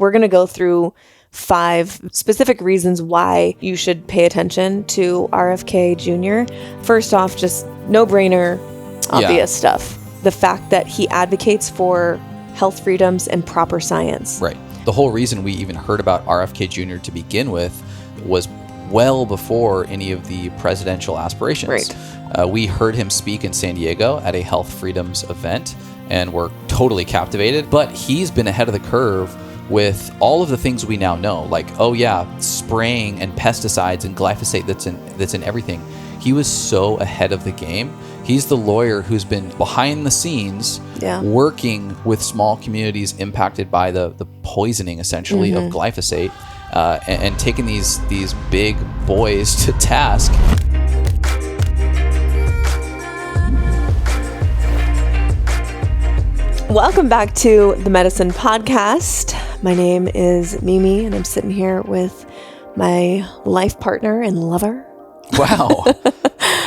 We're going to go through 5 specific reasons why you should pay attention to RFK Jr. First off, just no-brainer, obvious stuff. The fact that he advocates for health freedoms and proper science. Right. The whole reason we even heard about RFK Jr. to begin with was well before any of the presidential aspirations. Right. We heard him speak in San Diego at a health freedoms event and were totally captivated. But he's been ahead of the curve with all of the things we now know, like, oh yeah, spraying and pesticides and glyphosate that's in everything. He was so ahead of the game. He's the lawyer who's been behind the scenes working with small communities impacted by the poisoning, essentially, of glyphosate and taking these big boys to task. Welcome back to the Medicine Podcast. My name is Mimi, and I'm sitting here with my life partner and lover. Wow.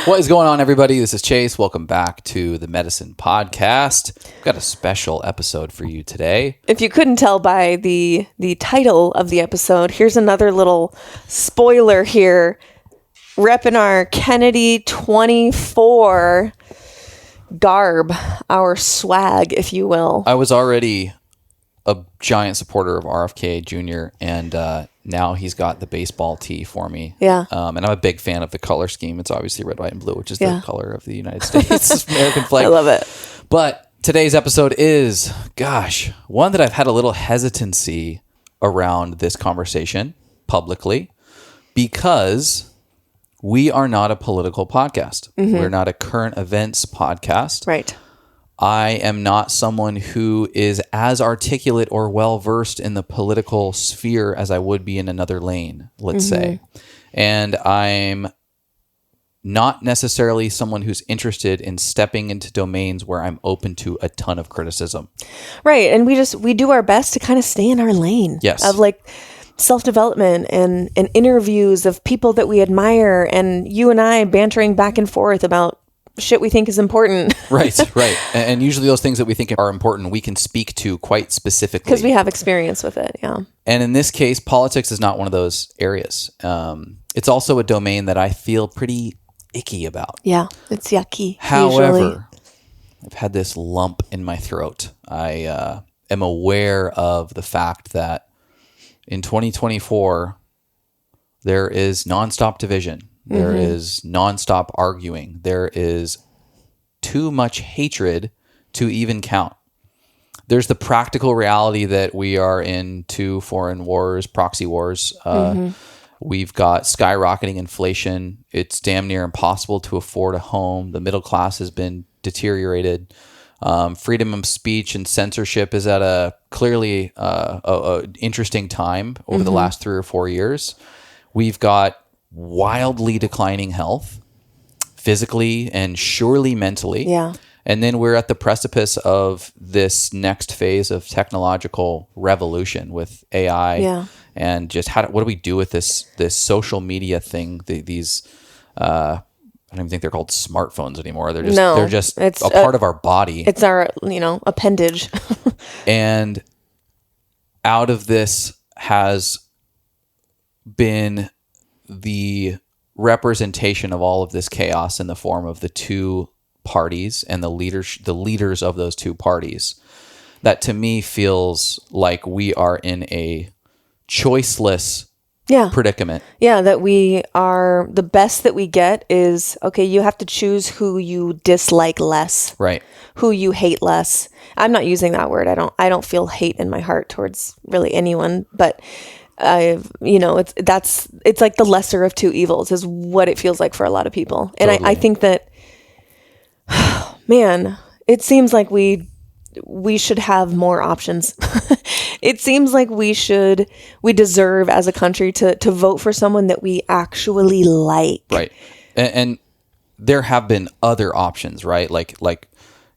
What is going on, everybody? This is Chase. Welcome back to the Medicine Podcast. We've got a special episode for you today. If you couldn't tell by the title of the episode, here's another little spoiler here. Repping our Kennedy 24 garb, our swag, if you will. I was already a giant supporter of RFK Jr. and now he's got the baseball tee for me. Yeah. And I'm a big fan of the color scheme. It's obviously red, white, and blue, which is the color of the United States American flag. I love it. But today's episode is, one that I've had a little hesitancy around this conversation publicly because we are not a political podcast. We're not a current events podcast. Right. I am not someone who is as articulate or well-versed in the political sphere as I would be in another lane, let's say. And I'm not necessarily someone who's interested in stepping into domains where I'm open to a ton of criticism. Right. And we do our best to kind of stay in our lane. Yes. Of like self-development and interviews of people that we admire, and you and I bantering back and forth about shit we think is important. Right. And usually those things that we think are important, we can speak to quite specifically. Because we have experience with it, yeah. And in this case, politics is not one of those areas. It's also a domain that I feel pretty icky about. Yeah, it's yucky. However, usually. I've had this lump in my throat. I am aware of the fact that in 2024, there is nonstop division. There is nonstop arguing. There is too much hatred to even count. There's the practical reality that we are in 2 foreign wars, proxy wars. We've got skyrocketing inflation. It's damn near impossible to afford a home. The middle class has been deteriorated. Freedom of speech and censorship is at a clearly a interesting time over the last 3 or 4 years. We've got wildly declining health, physically and surely mentally. Yeah. And then we're at the precipice of this next phase of technological revolution with AI and just what do we do with this social media thing? These I don't even think they're called smartphones anymore. They're just a part of our body. It's our appendage. And out of this has been the representation of all of this chaos in the form of the 2 parties and the leaders of those 2 parties. That to me feels like we are in a choiceless predicament. Yeah, that we are, the best that we get is, okay, you have to choose who you dislike less. Right. Who you hate less. I'm not using that word. I don't feel hate in my heart towards really anyone, but it's like the lesser of 2 evils is what it feels like for a lot of people. And I think that, man, it seems like we should have more options. It seems like we deserve as a country to vote for someone that we actually like. Right. And there have been other options, right? Like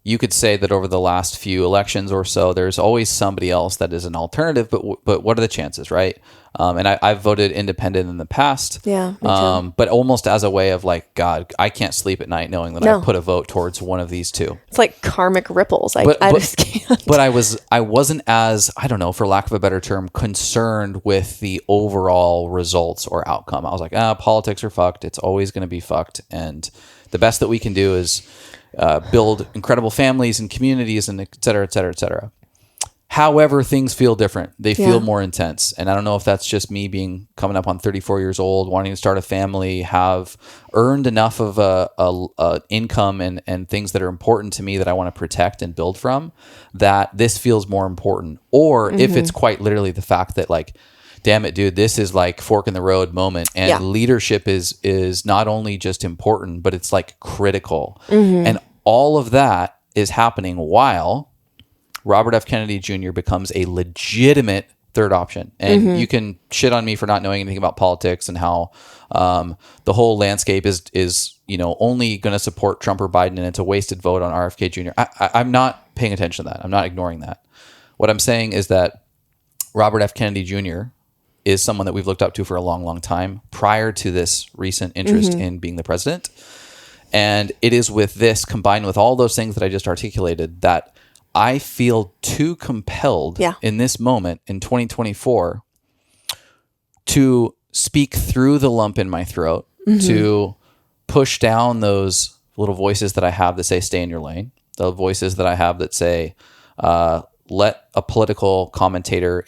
you could say that over the last few elections or so, there's always somebody else that is an alternative, but what are the chances, right? And I've voted independent in the past. Yeah, me too. But almost as a way of like, God, I can't sleep at night knowing that I put a vote towards one of these two. It's like karmic ripples. I just can't. But I wasn't as, I don't know, for lack of a better term, concerned with the overall results or outcome. I was like, politics are fucked. It's always going to be fucked. And the best that we can do is build incredible families and communities and et cetera, et cetera, et cetera. However, things feel different. They feel more intense. And I don't know if that's just me coming up on 34 years old, wanting to start a family, have earned enough of a income and things that are important to me that I want to protect and build from, that this feels more important. Or if it's quite literally the fact that like, damn it, dude, this is like fork in the road moment. And leadership is not only just important, but it's like critical. And all of that is happening while Robert F. Kennedy Jr. becomes a legitimate third option. And you can shit on me for not knowing anything about politics and how the whole landscape is only going to support Trump or Biden, and it's a wasted vote on RFK Jr. I'm not paying attention to that. I'm not ignoring that. What I'm saying is that Robert F. Kennedy Jr. is someone that we've looked up to for a long, long time prior to this recent interest in being the president. And it is with this combined with all those things that I just articulated that I feel too compelled in this moment in 2024 to speak through the lump in my throat, to push down those little voices that I have that say, stay in your lane, the voices that I have that say, let a political commentator,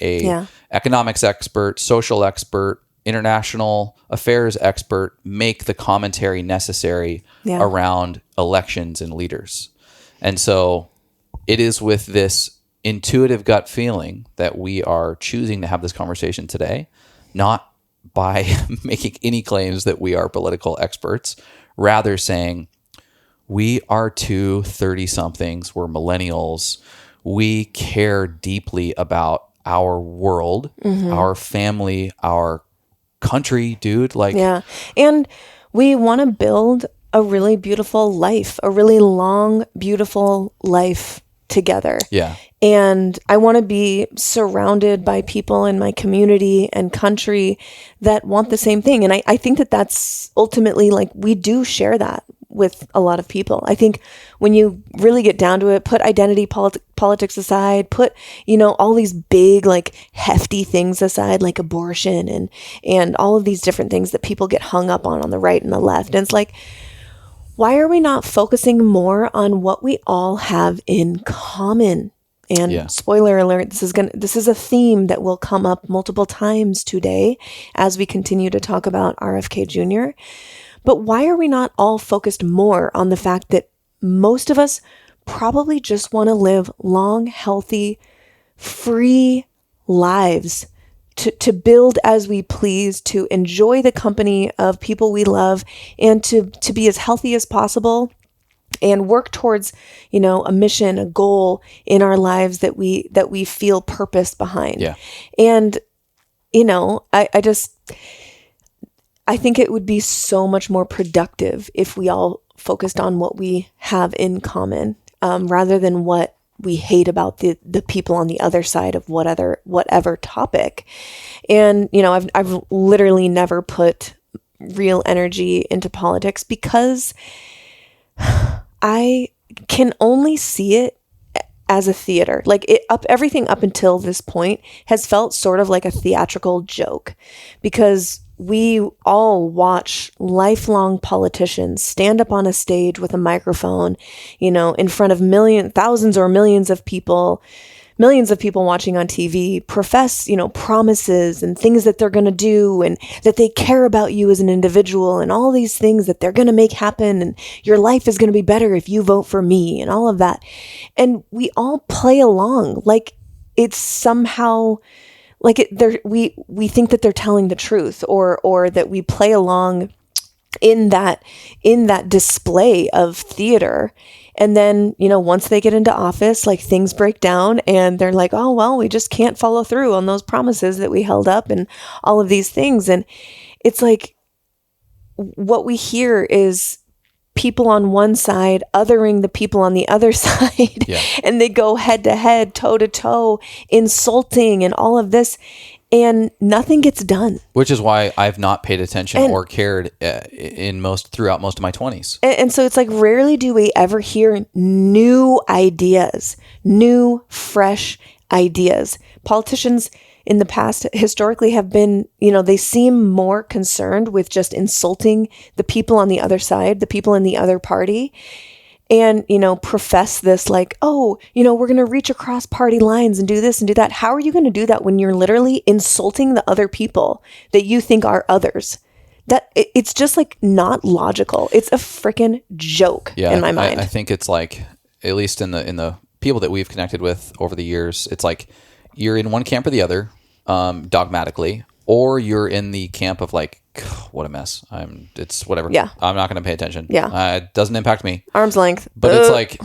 economics expert, social expert, international affairs expert make the commentary necessary around elections and leaders. And so it is with this intuitive gut feeling that we are choosing to have this conversation today, not by making any claims that we are political experts, rather saying we are two 30-somethings, we're millennials, we care deeply about our world, our family, our country, dude. And we want to build a really beautiful life, a really long, beautiful life together. And I want to be surrounded by people in my community and country that want the same thing. And I think that that's ultimately, like, we do share that with a lot of people. I think when you really get down to it, put identity politics aside, put, all these big, like, hefty things aside, like abortion and all of these different things that people get hung up on the right and the left. And it's like, why are we not focusing more on what we all have in common? And spoiler alert, this is a theme that will come up multiple times today as we continue to talk about RFK Jr. But why are we not all focused more on the fact that most of us probably just want to live long, healthy, free lives, to build as we please, to enjoy the company of people we love, and to be as healthy as possible and work towards, a mission, a goal in our lives that we feel purpose behind. And, I think it would be so much more productive if we all focused on what we have in common, rather than what we hate about the people on the other side of whatever topic. And, I've literally never put real energy into politics because I can only see it as a theater. Like everything up until this point has felt sort of like a theatrical joke, because we all watch lifelong politicians stand up on a stage with a microphone, in front of thousands or millions of people watching on TV, profess, promises and things that they're going to do, and that they care about you as an individual, and all these things that they're going to make happen, and your life is going to be better if you vote for me, and all of that. And we all play along like it's somehow like we think that they're telling the truth, or that we play along in that display of theater. And then, once they get into office, like, things break down and they're like, oh, well, we just can't follow through on those promises that we held up and all of these things. And it's like, what we hear is people on one side othering the people on the other side. Yeah. And they go head to head, toe to toe, insulting and all of this. And nothing gets done. Which is why I've not paid attention or cared throughout most of my 20s. And so it's like, rarely do we ever hear new ideas, new, fresh ideas. Politicians in the past historically have been, they seem more concerned with just insulting the people on the other side, the people in the other party. And, profess this like, oh, we're going to reach across party lines and do this and do that. How are you going to do that when you're literally insulting the other people that you think are others? That it's just like not logical. It's a freaking joke in my mind. I think it's like, at least in the people that we've connected with over the years, it's like you're in one camp or the other, dogmatically, or you're in the camp of like, what a mess. It's whatever. Yeah. I'm not going to pay attention. Yeah. It doesn't impact me. Arm's length. But it's like,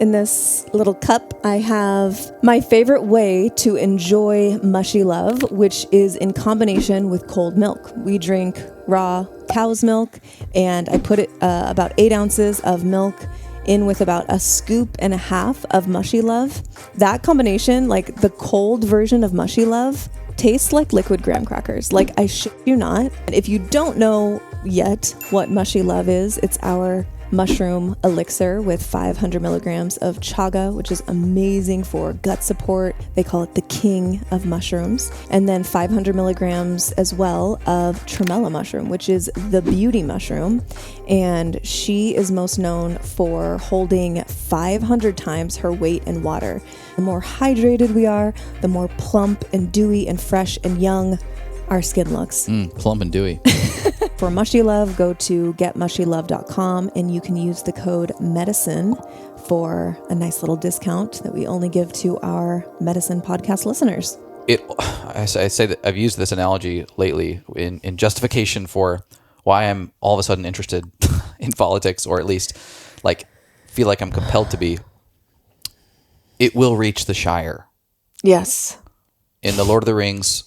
in this little cup, I have my favorite way to enjoy mushy love, which is in combination with cold milk. We drink raw cow's milk, and I put it about 8 ounces of milk in with about a scoop and a half of mushy love. That combination, like the cold version of mushy love, tastes like liquid graham crackers. Like, I shit you not. And if you don't know yet what mushy love is, it's our mushroom elixir with 500 milligrams of chaga, which is amazing for gut support. They call it the king of mushrooms. And then 500 milligrams as well of tremella mushroom, which is the beauty mushroom. And she is most known for holding 500 times her weight in water. The more hydrated we are, the more plump and dewy and fresh and young our skin looks. Plump and dewy. For Mushy Love, go to getmushylove.com and you can use the code medicine for a nice little discount that we only give to our medicine podcast listeners. I say that I've used this analogy lately in justification for why I'm all of a sudden interested in politics, or at least like feel like I'm compelled to be. It will reach the Shire. Yes. In the Lord of the Rings,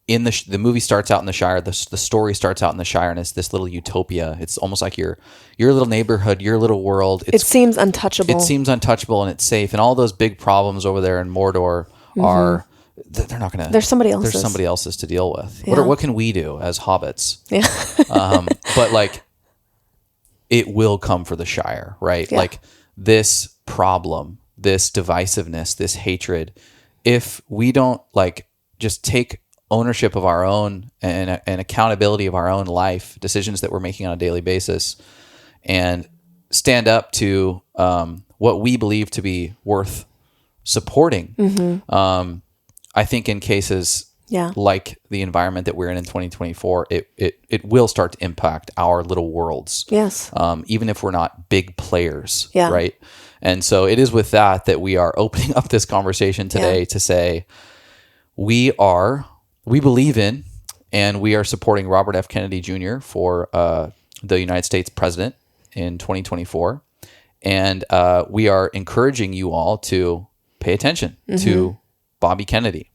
in the movie starts out in the Shire. The story starts out in the Shire, and it's this little utopia. It's almost like your little neighborhood, your little world. It seems untouchable. It seems untouchable, and it's safe. And all those big problems over there in Mordor are they're not going to. There's somebody else's. There's somebody else's to deal with. Yeah. What can we do as hobbits? Yeah. But like, it will come for the Shire, right? Yeah. Like this problem, this divisiveness, this hatred. If we don't like just take ownership of our own and accountability of our own life decisions that we're making on a daily basis, and stand up to what we believe to be worth supporting. I think in cases like the environment that we're in 2024, it will start to impact our little worlds. Yes. Even if we're not big players, Yeah. right? And so it is with that we are opening up this conversation today to say we believe in and we are supporting Robert F. Kennedy Jr. for the United States president in 2024. And we are encouraging you all to pay attention to Bobby Kennedy.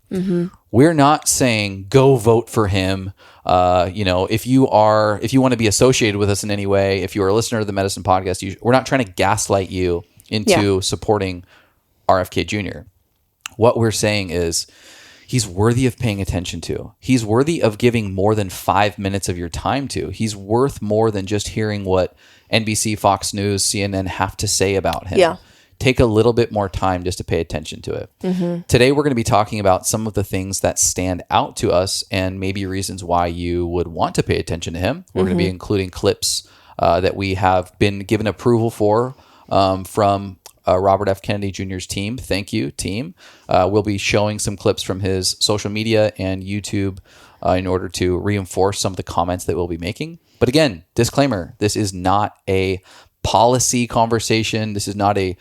We're not saying go vote for him. If you want to be associated with us in any way, if you're a listener to the Medicine Podcast, we're not trying to gaslight you into supporting RFK Jr. What we're saying is he's worthy of paying attention to. He's worthy of giving more than 5 minutes of your time to. He's worth more than just hearing what NBC, Fox News, CNN have to say about him. Yeah. Take a little bit more time just to pay attention to it. Today, we're going to be talking about some of the things that stand out to us and maybe reasons why you would want to pay attention to him. We're going to be including clips that we have been given approval for from Robert F. Kennedy Jr.'s team. Thank you, team. We'll be showing some clips from his social media and YouTube in order to reinforce some of the comments that we'll be making. But again, disclaimer, this is not a policy conversation. This is not a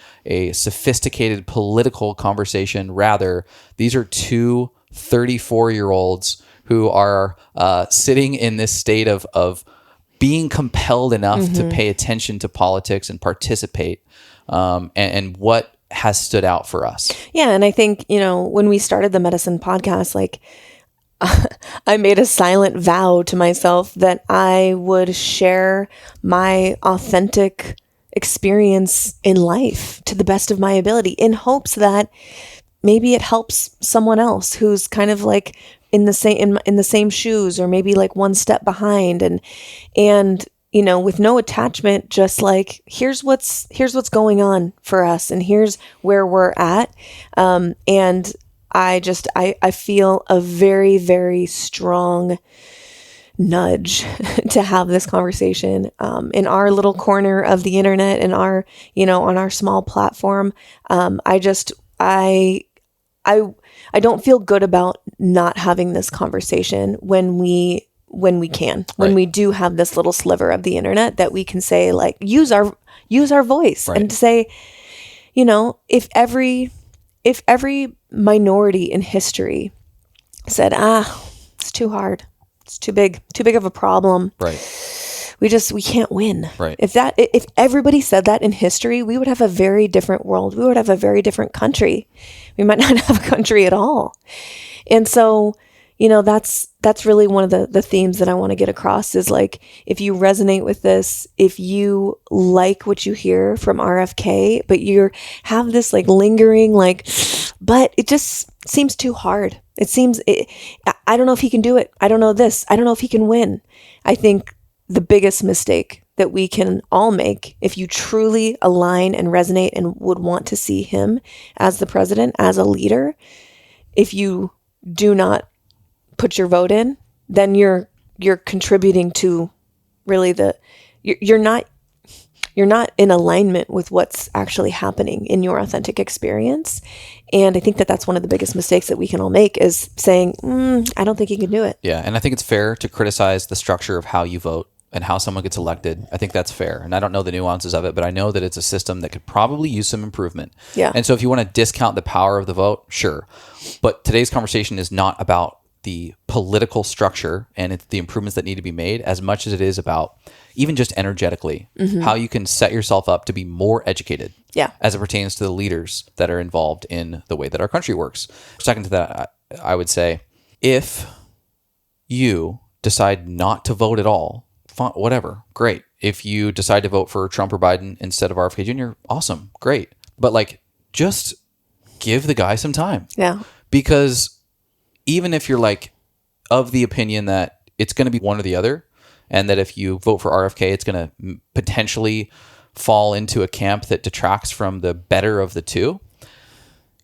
sophisticated political conversation. Rather, these are two 34-year-olds who are sitting in this state of being compelled enough to pay attention to politics and participate, and what has stood out for us. Yeah. And I think, when we started the Medicine Podcast, like, I made a silent vow to myself that I would share my authentic experience in life to the best of my ability, in hopes that maybe it helps someone else who's kind of like in the same shoes, or maybe like one step behind, and you know, with no attachment, just like here's what's going on for us, and here's where we're at, and I feel a very, very strong nudge to have this conversation in our little corner of the internet, in our, you know, on our small platform. I don't feel good about not having this conversation when we can, when we do have this little sliver of the internet that we can say, like, use our voice, and say, you know, if every minority in history said, it's too hard, it's too big of a problem, Right. we can't win. Right. If everybody said that in history, we would have a very different world. We would have a very different country. We might not have a country at all. And so, you know, that's really one of the themes that I want to get across, is like, if you resonate with this, if you like what you hear from RFK, but you have this like lingering, like, but it just seems too hard. I don't know if he can do it. I don't know this. I don't know if he can win. I think the biggest mistake that we can all make, if you truly align and resonate and would want to see him as the president, as a leader, if you do not put your vote in, then you're contributing to really you're not in alignment with what's actually happening in your authentic experience. And I think that that's one of the biggest mistakes that we can all make, is saying, I don't think he can do it. Yeah. And I think it's fair to criticize the structure of how you vote and how someone gets elected. I think that's fair. And I don't know the nuances of it, but I know that it's a system that could probably use some improvement. Yeah. And so if you want to discount the power of the vote, sure. But today's conversation is not about the political structure and it's the improvements that need to be made, as much as it is about even just energetically, how you can set yourself up to be more educated, as it pertains to the leaders that are involved in the way that our country works. Second to that, I would say, if you decide not to vote at all, whatever, great. If you decide to vote for Trump or Biden instead of RFK Jr., awesome, great. But like, just give the guy some time. Yeah. Because even if you're like of the opinion that it's going to be one or the other, and that if you vote for RFK, it's going to potentially fall into a camp that detracts from the better of the two,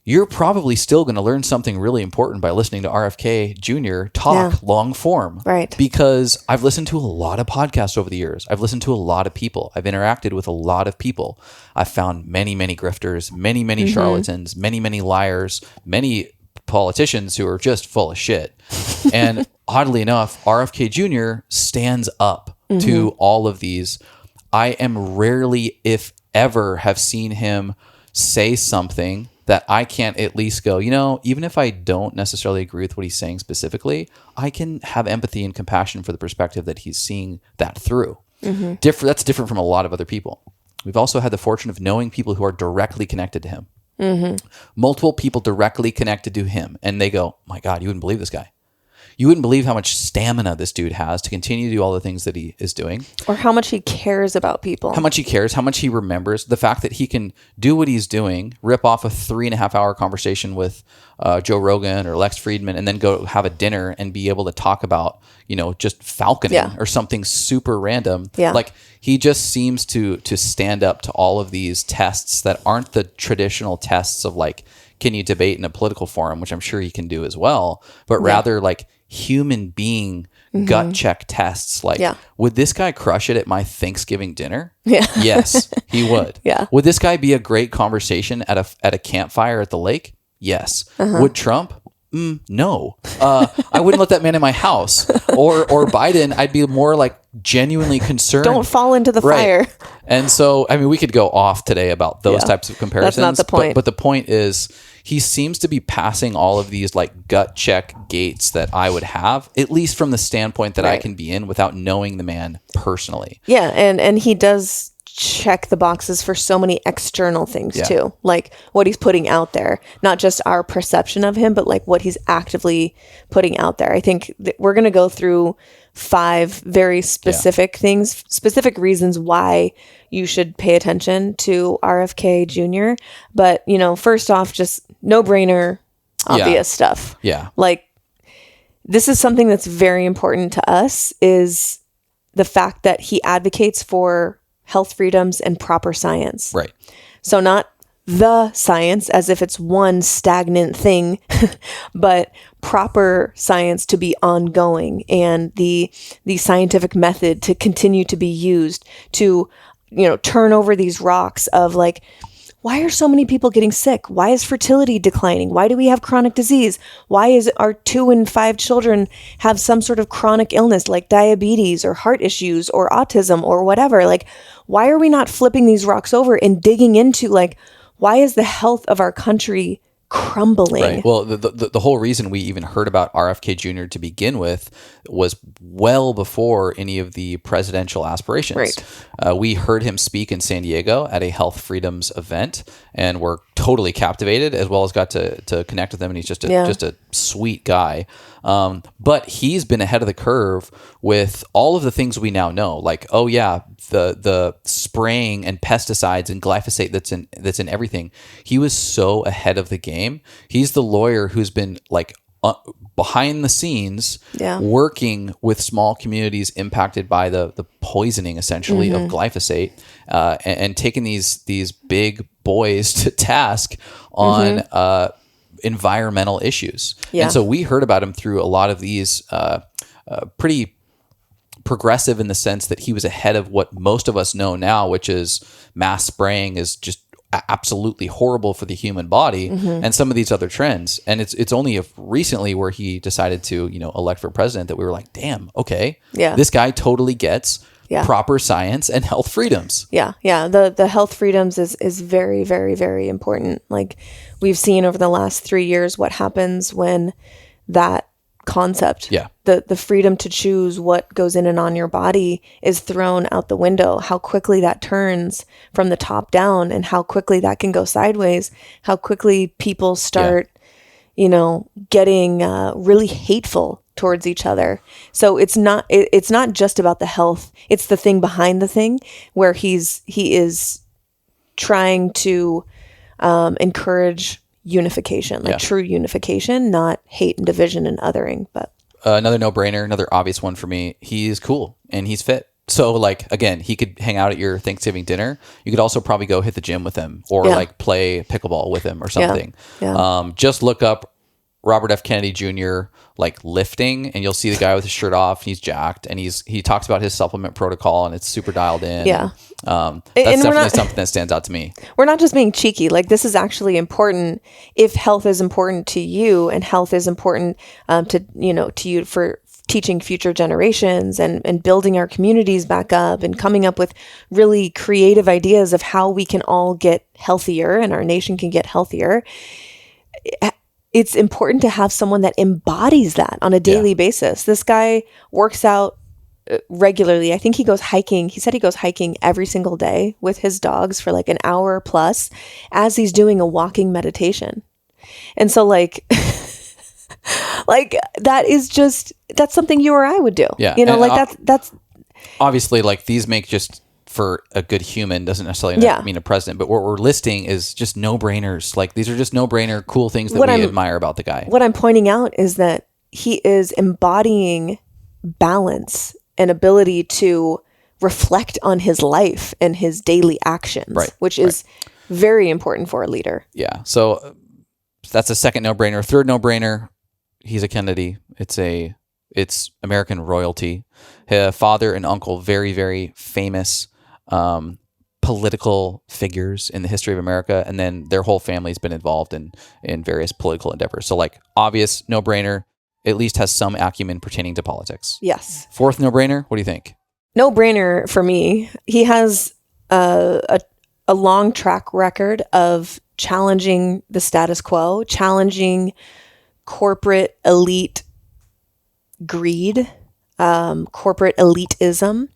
you're probably still going to learn something really important by listening to RFK Jr. talk long form. Right. Because I've listened to a lot of podcasts over the years. I've listened to a lot of people. I've interacted with a lot of people. I've found many, many grifters, many, many charlatans, many, many liars, many politicians who are just full of shit. And oddly enough, RFK Jr. stands up to all of these. I am rarely, if ever, have seen him say something that I can't at least go, you know, even if I don't necessarily agree with what he's saying specifically, I can have empathy and compassion for the perspective that he's seeing that through. That's different from a lot of other people. We've also had the fortune of knowing people who are directly connected to him. Multiple people directly connected to him, and they go, my God, you wouldn't believe this guy. You wouldn't believe how much stamina this dude has to continue to do all the things that he is doing. Or how much he cares about people. How much he cares, how much he remembers. The fact that he can do what he's doing, rip off a 3.5 hour conversation with Joe Rogan or Lex Friedman, and then go have a dinner and be able to talk about, you know, just falconing or something super random. Yeah. Like, he just seems to stand up to all of these tests that aren't the traditional tests of like, can you debate in a political forum, which I'm sure he can do as well, but rather like human being gut check tests. Like, would this guy crush it at my Thanksgiving dinner? Yeah. Yes, he would. Yeah. Would this guy be a great conversation at a campfire at the lake? Yes. Would Trump? No. I wouldn't let that man in my house. Or Biden, I'd be more like genuinely concerned. Don't fall into the fire. And so, I mean, we could go off today about those types of comparisons. That's not the point. But the point is, he seems to be passing all of these like gut check gates that I would have, at least from the standpoint that I can be in without knowing the man personally. Yeah, and he does check the boxes for so many external things Yeah. too, like what he's putting out there, not just our perception of him, but like what he's actively putting out there. I think that we're going to go through 5 very specific things, specific reasons why you should pay attention to RFK Jr. But, first off, just no brainer, obvious stuff. Yeah. Like, this is something that's very important to us, is the fact that he advocates for health freedoms and proper science. Right. So not the science as if it's one stagnant thing, but proper science to be ongoing, and the scientific method to continue to be used to, turn over these rocks of like, why are so many people getting sick? Why is fertility declining? Why do we have chronic disease? Why is our 2 in 5 children have some sort of chronic illness like diabetes or heart issues or autism or whatever? Like, why are we not flipping these rocks over and digging into like, why is the health of our country crumbling? Right. Well, the whole reason we even heard about RFK Jr. to begin with was well before any of the presidential aspirations. Right. We heard him speak in San Diego at a health freedoms event, and were totally captivated, as well as got to connect with him. And he's just a sweet guy. But he's been ahead of the curve with all of the things we now know, like, oh yeah, the spraying and pesticides and glyphosate that's in everything. He was so ahead of the game. He's the lawyer who's been like behind the scenes, working with small communities impacted by the poisoning essentially of glyphosate, and taking these big boys to task on environmental issues. Yeah. And so we heard about him through a lot of these pretty progressive in the sense that he was ahead of what most of us know now, which is mass spraying is just absolutely horrible for the human body, and some of these other trends. And it's only recently where he decided to, elect for president that we were like, damn, okay, this guy totally gets proper science and health freedoms. Yeah. The health freedoms is very, very, very important. Like, we've seen over the last 3 years what happens when that concept, the freedom to choose what goes in and on your body, is thrown out the window. How quickly that turns from the top down, and how quickly that can go sideways. How quickly people start, getting really hateful towards each other. So it's not just about the health. It's the thing behind the thing, where he is trying to encourage unification, like true unification, not hate and division and othering. But another no-brainer, another obvious one for me, he's cool and he's fit. So like, again, he could hang out at your Thanksgiving dinner. You could also probably go hit the gym with him, or like play pickleball with him or something. Just look up Robert F. Kennedy Jr. like lifting, and you'll see the guy with his shirt off, and he's jacked, and he talks about his supplement protocol, and it's super dialed in. That's definitely something that stands out to me. We're not just being cheeky. Like, this is actually important. If health is important to you, and health is important to you for teaching future generations and building our communities back up and coming up with really creative ideas of how we can all get healthier and our nation can get healthier, it's important to have someone that embodies that on a daily basis. This guy works out regularly. I think he goes hiking. He said he goes hiking every single day with his dogs for like an hour plus, as he's doing a walking meditation. And so like, like that's something you or I would do. Yeah. That's obviously, like, these make just for a good human doesn't necessarily mean a president, but what we're listing is just no-brainers. Like, these are just no-brainer cool things that we admire about the guy. What I'm pointing out is that he is embodying balance and ability to reflect on his life and his daily actions, which is very important for a leader. Yeah. So that's a second no-brainer. Third no-brainer, he's a Kennedy. It's American royalty. His father and uncle, very, very famous political figures in the history of America, and then their whole family's been involved in various political endeavors. So, like, obvious no-brainer, at least has some acumen pertaining to politics. Yes. Fourth no-brainer, what do you think? No-brainer for me. He has a long track record of challenging the status quo, challenging corporate elite greed, corporate elitism.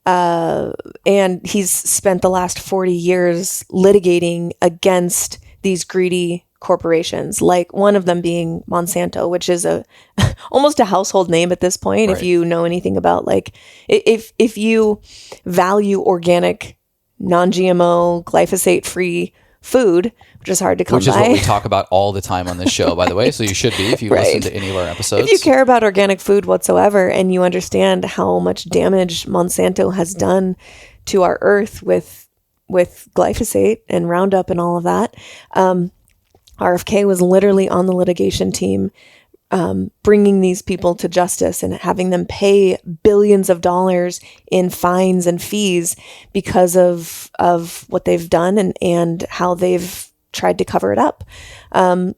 And he's spent the last 40 years litigating against these greedy corporations, like one of them being Monsanto, which is almost a household name at this point. Right. If you know anything about, like, if you value organic, non-GMO, glyphosate-free food, which is hard to come by. Which is what we talk about all the time on this show, by the way. So you should be, if you listen to any of our episodes. If you care about organic food whatsoever, and you understand how much damage Monsanto has done to our earth with glyphosate and Roundup and all of that, RFK was literally on the litigation team, bringing these people to justice and having them pay billions of dollars in fines and fees because of what they've done and how they've tried to cover it up.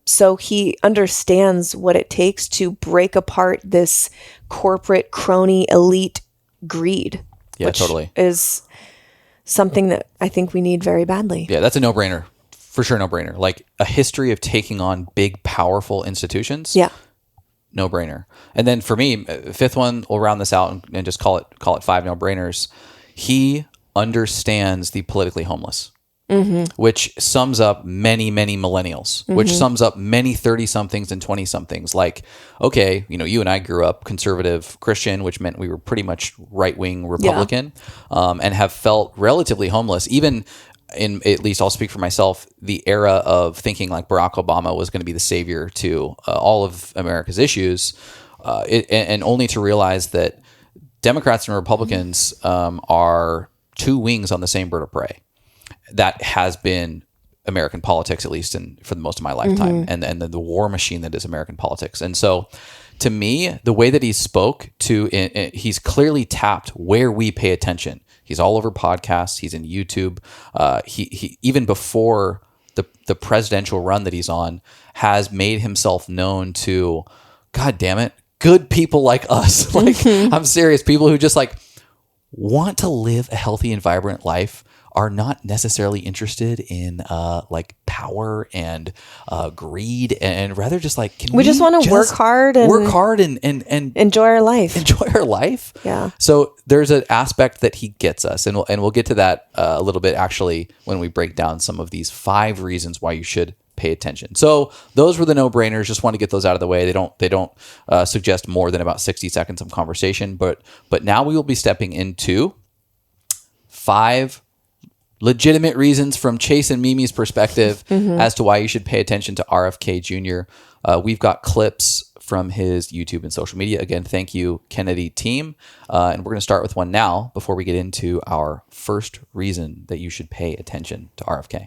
So he understands what it takes to break apart this corporate crony elite greed, which totally is something that I think we need very badly. Yeah, that's a no-brainer. For sure, no-brainer. Like a history of taking on big, powerful institutions. Yeah. No-brainer. And then for me, fifth one, we'll round this out and just call it 5 no-brainers. He understands the politically homeless, which sums up many, many millennials, which sums up many 30-somethings and 20-somethings. Like, okay, you and I grew up conservative Christian, which meant we were pretty much right-wing Republican, and have felt relatively homeless, even in, at least I'll speak for myself, the era of thinking like Barack Obama was going to be the savior to all of America's issues, and only to realize that Democrats and Republicans are two wings on the same bird of prey. That has been American politics, at least for the most of my lifetime, and the war machine that is American politics. And so, to me, the way that he spoke to, he's clearly tapped where we pay attention. He's all over podcasts. He's in YouTube. He even before the presidential run that he's on, has made himself known to, God damn it, good people like us. Like, I'm serious. People who just like want to live a healthy and vibrant life are not necessarily interested in like power and greed, and rather just like, we just want to work hard and enjoy our life. Enjoy our life. Yeah. So there's an aspect that he gets us, and we'll get to that a little bit actually when we break down some of these 5 reasons why you should pay attention. So those were the no-brainers. Just want to get those out of the way. They don't suggest more than about 60 seconds of conversation, but now we will be stepping into 5 legitimate reasons from Chase and Mimi's perspective as to why you should pay attention to RFK Jr. We've got clips from his YouTube and social media. Again, thank you, Kennedy team. And we're going to start with one now before we get into our first reason that you should pay attention to RFK.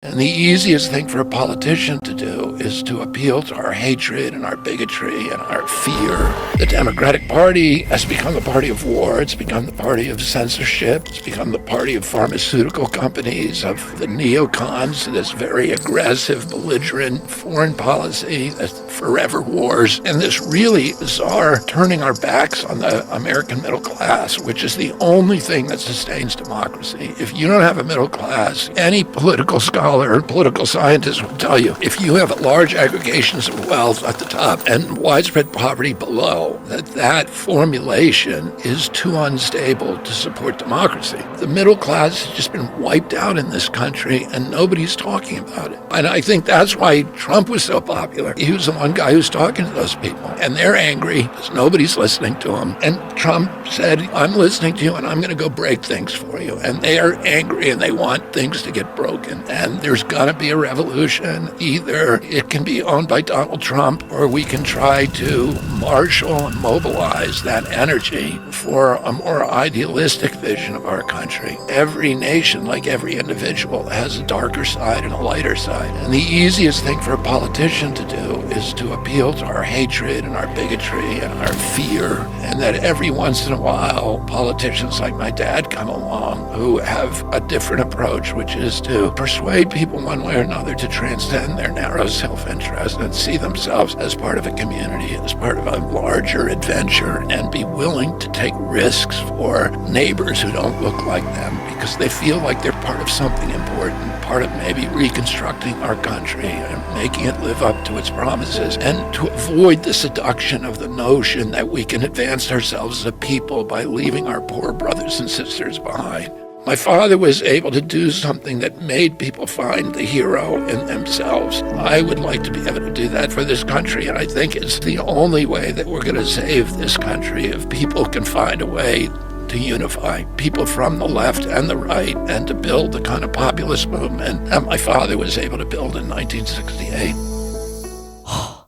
And the easiest thing for a politician to do is to appeal to our hatred and our bigotry and our fear. The Democratic Party has become the party of war. It's become the party of censorship. It's become the party of pharmaceutical companies, of the neocons, this very aggressive, belligerent foreign policy, this forever wars, and this really bizarre turning our backs on the American middle class, which is the only thing that sustains democracy. If you don't have a middle class, any political scholar or political scientist will tell you, if you have large aggregations of wealth at the top and widespread poverty below, that formulation is too unstable to support democracy. The middle class has just been wiped out in this country, and nobody's talking about it. And I think that's why Trump was so popular. He was the one guy who's talking to those people, and they're angry because nobody's listening to him. And Trump said, I'm listening to you, and I'm going to go break things for you. And they are angry, and they want things to get broken. And there's got to be a revolution. Either it can be owned by Donald Trump, or we can try to marshal and mobilize that energy for a more idealistic vision of our country. Every nation, like every individual, has a darker side and a lighter side. And the easiest thing for a politician to do is to appeal to our hatred and our bigotry and our fear. And that every once in a while, politicians like my dad come along who have a different approach, which is to persuade people one way or another to transcend their narrow self-interest and see themselves as part of a community, as part of a larger adventure, and be willing to take risks for neighbors who don't look like them because they feel like they're part of something important, part of maybe reconstructing our country and making it live up to its promises is, and to avoid the seduction of the notion that we can advance ourselves as a people by leaving our poor brothers and sisters behind. My father was able to do something that made people find the hero in themselves. I would like to be able to do that for this country, and I think it's the only way that we're going to save this country, if people can find a way to unify people from the left and the right and to build the kind of populist movement that my father was able to build in 1968.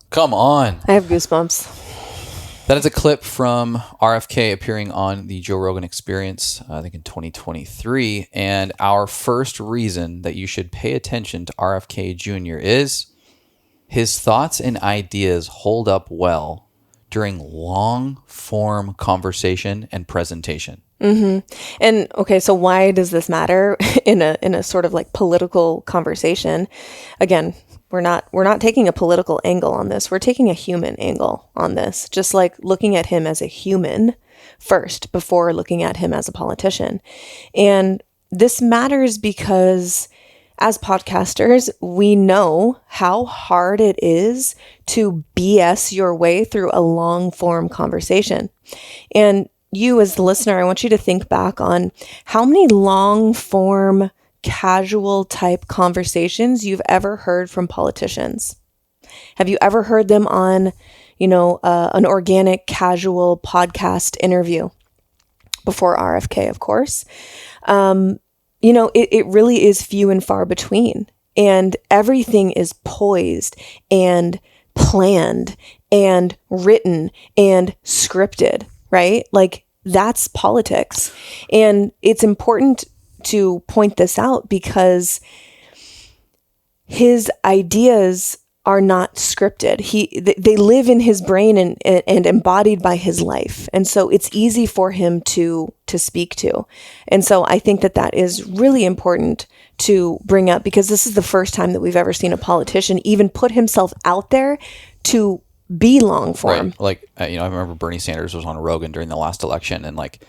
Come on. I have goosebumps. That is a clip from RFK appearing on the Joe Rogan Experience, I think in 2023. And our first reason that you should pay attention to RFK Jr. is his thoughts and ideas hold up well during long-form conversation and presentation. Mm-hmm. And okay, so why does this matter in a sort of like political conversation? Again, we're not taking a political angle on this. We're taking a human angle on this, just like looking at him as a human first before looking at him as a politician. And this matters because as podcasters, we know how hard it is to BS your way through a long form conversation. And you as the listener, I want you to think back on how many long form casual type conversations you've ever heard from politicians. Have you ever heard them on, an organic casual podcast interview before RFK, of course? It really is few and far between, and everything is poised and planned and written and scripted, right? Like that's politics. And it's important to point this out because his ideas are not scripted. They live in his brain and embodied by his life. And so it's easy for him to speak to. And so I think that is really important to bring up because this is the first time that we've ever seen a politician even put himself out there to be long form. Right. Like, I remember Bernie Sanders was on Rogan during the last election, and like,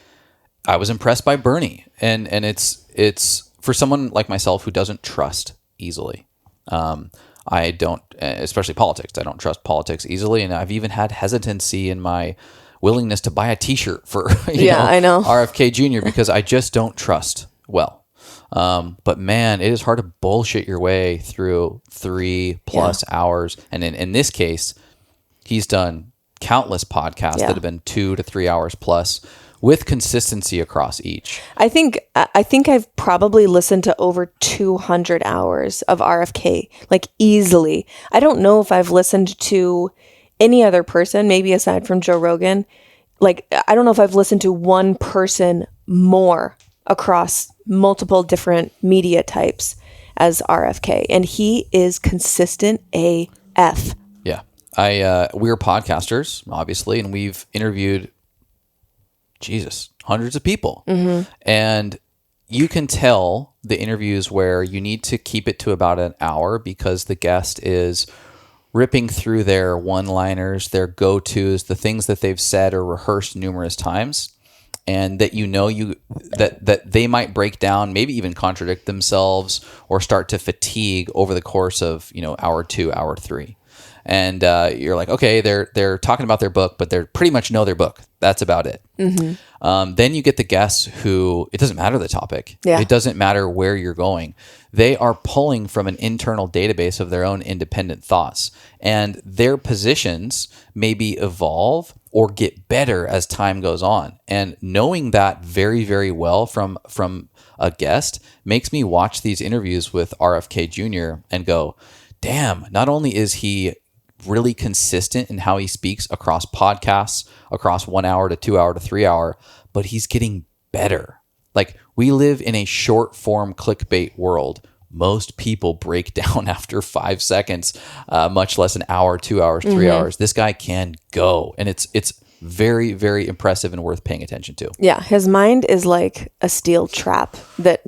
I was impressed by Bernie, and it's for someone like myself who doesn't trust easily. I don't, especially politics. I don't trust politics easily, and I've even had hesitancy in my willingness to buy a T-shirt for I know RFK Jr. because I just don't trust well. But man, it is hard to bullshit your way through 3+ hours, and in this case, he's done countless podcasts that have been 2 to 3 hours plus, with consistency across each. I think I've probably listened to over 200 hours of RFK, like easily. I don't know if I've listened to any other person, maybe aside from Joe Rogan. Like, I don't know if I've listened to one person more across multiple different media types as RFK. And he is consistent AF. Yeah. We're podcasters, obviously, and we've interviewed hundreds of people. Mm-hmm. And you can tell the interviews where you need to keep it to about an hour because the guest is ripping through their one-liners, their go-tos, the things that they've said or rehearsed numerous times, and that that they might break down, maybe even contradict themselves or start to fatigue over the course of, hour 2, hour 3. And you're like, okay, they're talking about their book, but they pretty much know their book. That's about it. Mm-hmm. Then you get the guests who, it doesn't matter the topic. Yeah. It doesn't matter where you're going. They are pulling from an internal database of their own independent thoughts. And their positions maybe evolve or get better as time goes on. And knowing that very, very well from a guest makes me watch these interviews with RFK Jr. and go, damn, not only is he really consistent in how he speaks across podcasts, across 1 hour to 2 hour to 3 hour, but he's getting better. Like, we live in a short form clickbait world. Most people break down after 5 seconds, much less an hour, 2 hours, 3 hours. This guy can go, and it's very, very impressive and worth paying attention to. Yeah, his mind is like a steel trap that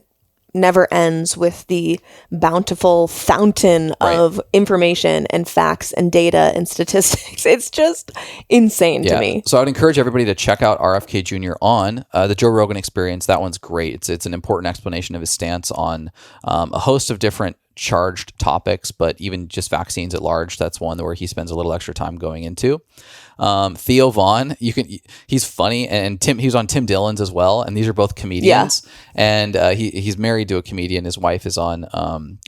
never ends with the bountiful fountain of information and facts and data and statistics. It's just insane to me. So I would encourage everybody to check out RFK Jr. on the Joe Rogan Experience. That one's great. It's an important explanation of his stance on a host of different charged topics, but even just vaccines at large, that's one where he spends a little extra time going into. Theo Vaughn, he's funny, and he was on Tim Dillon's as well, and these are both comedians. And he's married to a comedian. His wife is on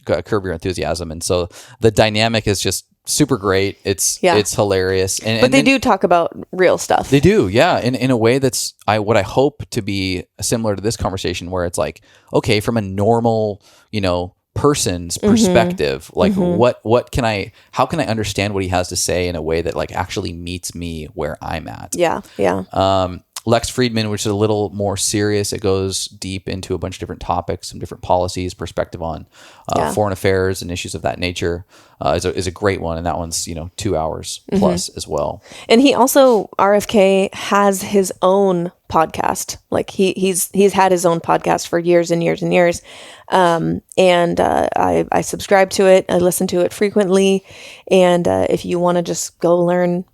Curb Your Enthusiasm, and so the dynamic is just super great. It's hilarious, but they do talk about real stuff. They do, yeah, in a way that's what I hope to be similar to this conversation, where it's like, okay, from a normal, person's perspective, like how can I understand what he has to say in a way that like actually meets me where I'm at. Lex Friedman, which is a little more serious. It goes deep into a bunch of different topics, some different policies, perspective on foreign affairs and issues of that nature, is a great one. And that one's 2 hours plus as well. And he also, RFK has his own podcast. Like he's had his own podcast for years and years and years. I subscribe to it. I listen to it frequently. And if you want to just go learn,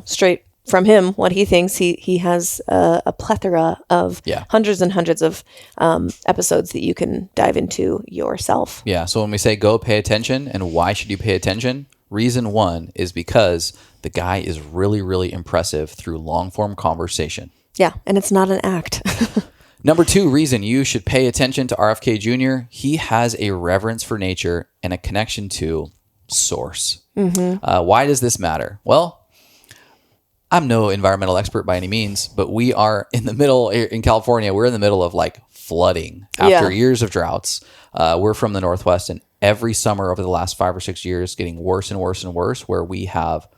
straight from him what he thinks, he has a plethora of hundreds and hundreds of episodes that you can dive into yourself. Yeah. So when we say go pay attention, and why should you pay attention? Reason one is because the guy is really, really impressive through long form conversation. Yeah. And it's not an act. Number two reason you should pay attention to RFK Jr., he has a reverence for nature and a connection to source. Why does this matter? Well, I'm no environmental expert by any means, but we are in California, we're in the middle of like flooding after years of droughts. We're from the Northwest, and every summer over the last 5 or 6 years getting worse and worse and worse, where we have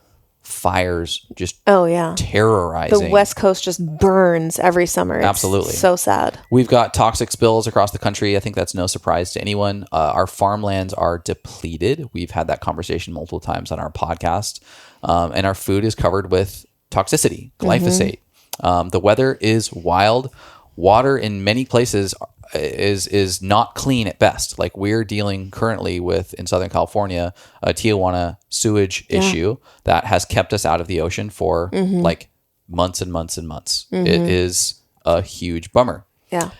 fires just terrorizing. The West Coast just burns every summer. It's absolutely so sad. We've got toxic spills across the country. I think that's no surprise to anyone. Our farmlands are depleted. We've had that conversation multiple times on our podcast. And our food is covered with toxicity, glyphosate. The weather is wild. Water in many places is not clean at best. Like we're dealing currently with, in Southern California, a Tijuana sewage issue that has kept us out of the ocean for like months and months and months. It is a huge bummer. Yeah.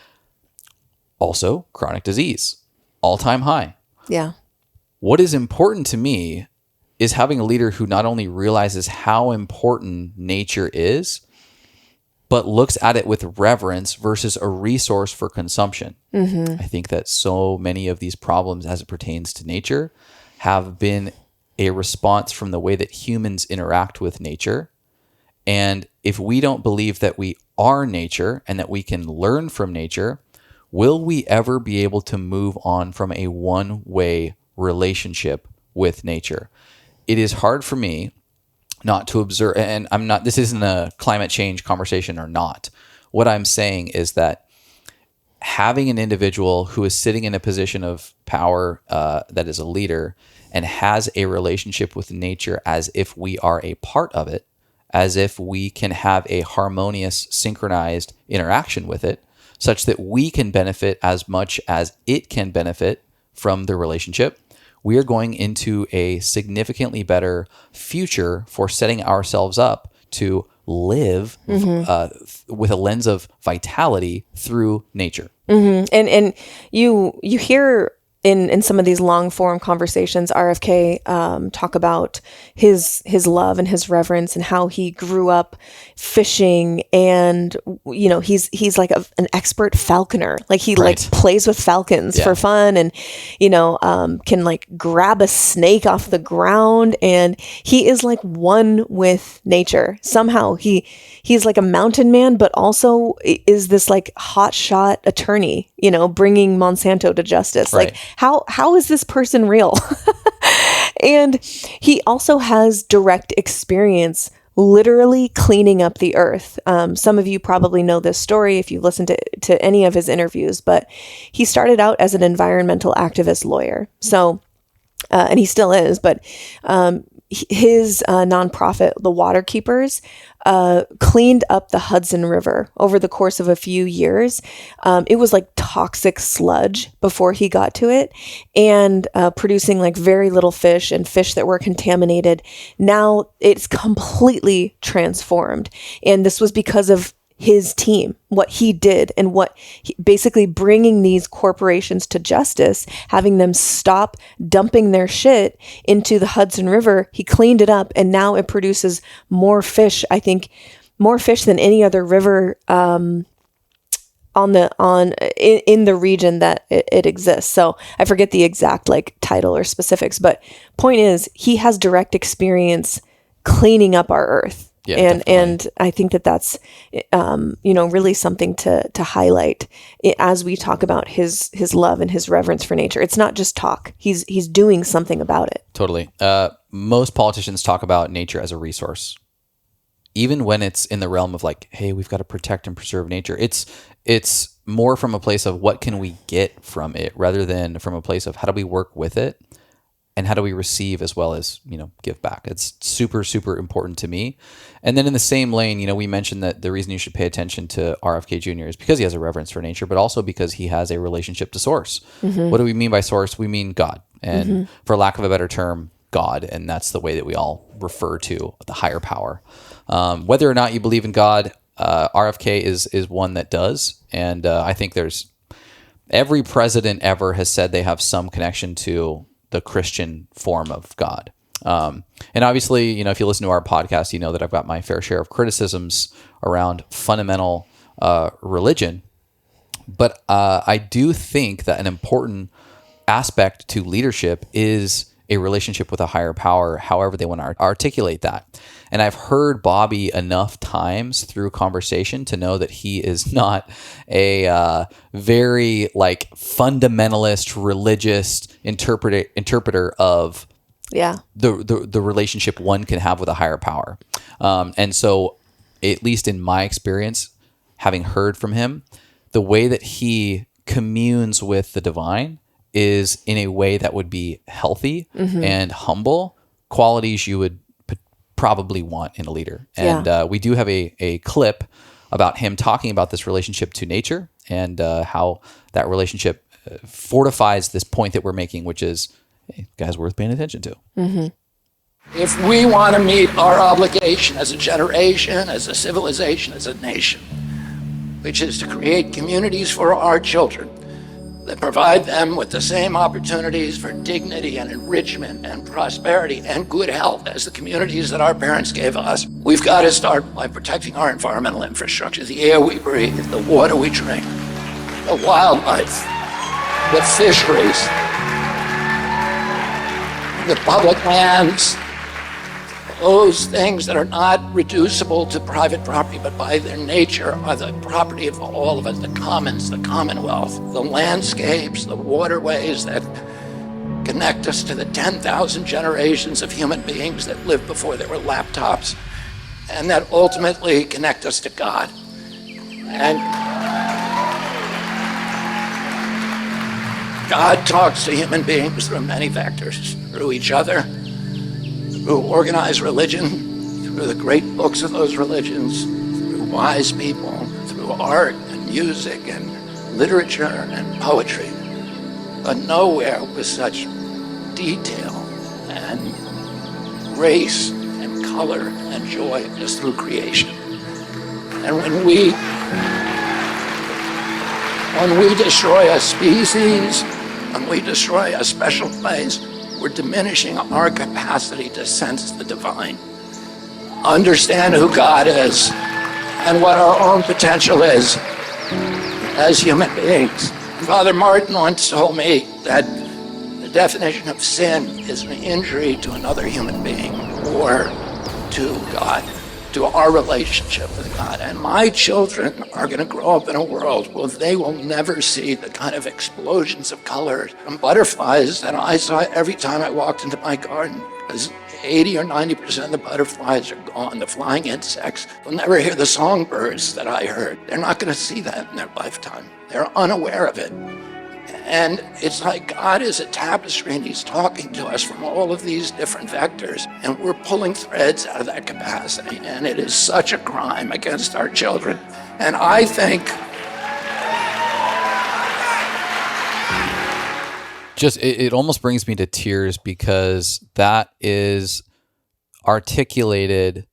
Also, chronic disease, all-time high. Yeah. What is important to me is having a leader who not only realizes how important nature is, but looks at it with reverence versus a resource for consumption. I think that so many of these problems as it pertains to nature have been a response from the way that humans interact with nature. And if we don't believe that we are nature and that we can learn from nature, will we ever be able to move on from a one-way relationship with nature? It is hard for me not to observe, and this isn't a climate change conversation or not. What I'm saying is that having an individual who is sitting in a position of power that is a leader and has a relationship with nature as if we are a part of it, as if we can have a harmonious, synchronized interaction with it, such that we can benefit as much as it can benefit from the relationship, we are going into a significantly better future for setting ourselves up to live with a lens of vitality through nature. And you hear in some of these long form conversations, RFK talk about his love and his reverence and how he grew up fishing, and he's like an expert falconer. Like he like plays with falcons for fun, and can like grab a snake off the ground, and he is like one with nature. Somehow he's like a mountain man, but also is this like hotshot attorney, bringing Monsanto to justice. Like how is this person real? And he also has direct experience literally cleaning up the earth. Some of you probably know this story if you listen to any of his interviews, but he started out as an environmental activist lawyer. So, and he still is, but his nonprofit, the Waterkeepers, cleaned up the Hudson River over the course of a few years. It was like toxic sludge before he got to it, and producing like very little fish and fish that were contaminated. Now it's completely transformed. And this was because of his team, what he did, and basically bringing these corporations to justice, having them stop dumping their shit into the Hudson River. He cleaned it up, and now it produces more fish. I think more fish than any other river in the region that it exists. So I forget the exact like title or specifics, but point is, he has direct experience cleaning up our earth. Yeah, and I think that's really something to highlight as we talk about his love and his reverence for nature. It's not just talk. He's doing something about it. Totally. Most politicians talk about nature as a resource, even when it's in the realm of like, hey, we've got to protect and preserve nature. It's more from a place of what can we get from it, rather than from a place of how do we work with it. And how do we receive as well as, give back? It's super, super important to me. And then in the same lane, we mentioned that the reason you should pay attention to RFK Jr. is because he has a reverence for nature, but also because he has a relationship to source. Mm-hmm. What do we mean by source? We mean God. And for lack of a better term, God. And that's the way that we all refer to the higher power. Whether or not you believe in God, RFK is one that does. And I think every president ever has said they have some connection to the Christian form of God. And obviously, if you listen to our podcast, you know that I've got my fair share of criticisms around fundamental religion. But I do think that an important aspect to leadership is a relationship with a higher power, however they want to articulate that. And I've heard Bobby enough times through conversation to know that he is not a very fundamentalist religious interpreter of the relationship one can have with a higher power. And so, at least in my experience, having heard from him, the way that he communes with the divine is in a way that would be healthy and humble, qualities you would probably want in a leader. And we do have a clip about him talking about this relationship to nature and how that relationship fortifies this point that we're making, which is, hey, guys, worth paying attention to. Mm-hmm. If we want to meet our obligation as a generation, as a civilization, as a nation, which is to create communities for our children that provide them with the same opportunities for dignity and enrichment and prosperity and good health as the communities that our parents gave us, we've got to start by protecting our environmental infrastructure, the air we breathe, the water we drink, the wildlife, the fisheries, the public lands, those things that are not reducible to private property, but by their nature are the property of all of us, the commons, the commonwealth, the landscapes, the waterways that connect us to the 10,000 generations of human beings that lived before there were laptops, and that ultimately connect us to God. And God talks to human beings through many vectors, through each other, through organized religion, through the great books of those religions, through wise people, through art and music and literature and poetry, but nowhere with such detail and grace and color and joy as through creation. And when we destroy a species, when we destroy a special place, we're diminishing our capacity to sense the divine, understand who God is, and what our own potential is as human beings. Father Martin once told me that the definition of sin is an injury to another human being or to God, to our relationship with God. And my children are going to grow up in a world where they will never see the kind of explosions of color from butterflies that I saw every time I walked into my garden. Because 80 or 90% of the butterflies are gone, the flying insects. They'll never hear the songbirds that I heard. They're not going to see that in their lifetime. They're unaware of it. And it's like God is a tapestry and he's talking to us from all of these different vectors, and we're pulling threads out of that capacity, and it is such a crime against our children. And I think it almost brings me to tears, because that is articulated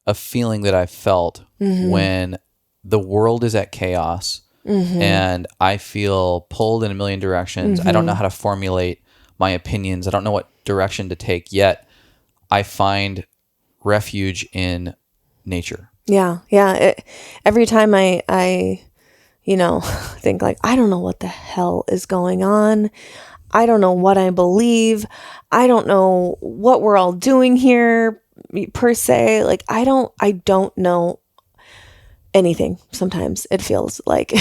a feeling that I felt when the world is at chaos and I feel pulled in a million directions. I don't know how to formulate my opinions. I don't know what direction to take, yet I find refuge in nature. Yeah. Every time I think like, I don't know what the hell is going on. I don't know what I believe. I don't know what we're all doing here per se. Like, I don't know anything. Sometimes it feels like,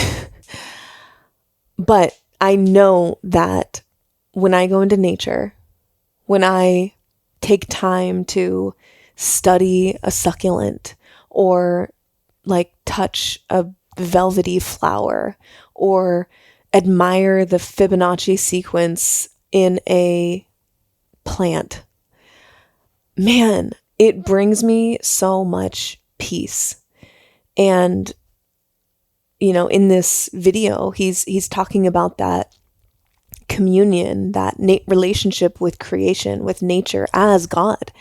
but I know that when I go into nature, when I take time to study a succulent or like touch a velvety flower or admire the Fibonacci sequence in a plant, man, it brings me so much peace. And, in this video, he's talking about that communion, that relationship with creation, with nature as God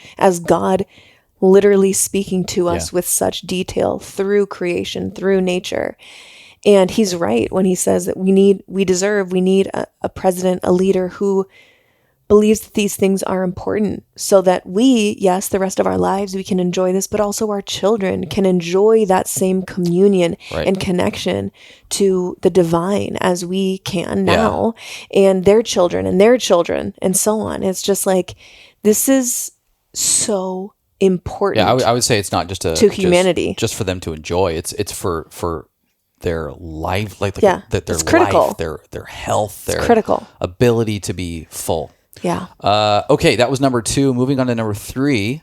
literally speaking to us with such detail through creation, through nature. And he's right when he says that we need a president, a leader who believes that these things are important so that we, yes, the rest of our lives, we can enjoy this, but also our children can enjoy that same communion and connection to the divine as we can now, and their children and so on. It's just like, this is so important. Yeah, I would say it's not just to humanity, just for them to enjoy. It's for their life, like their critical. life, their health, their critical ability to be full. Yeah. Okay, that was number 2. Moving on to number 3.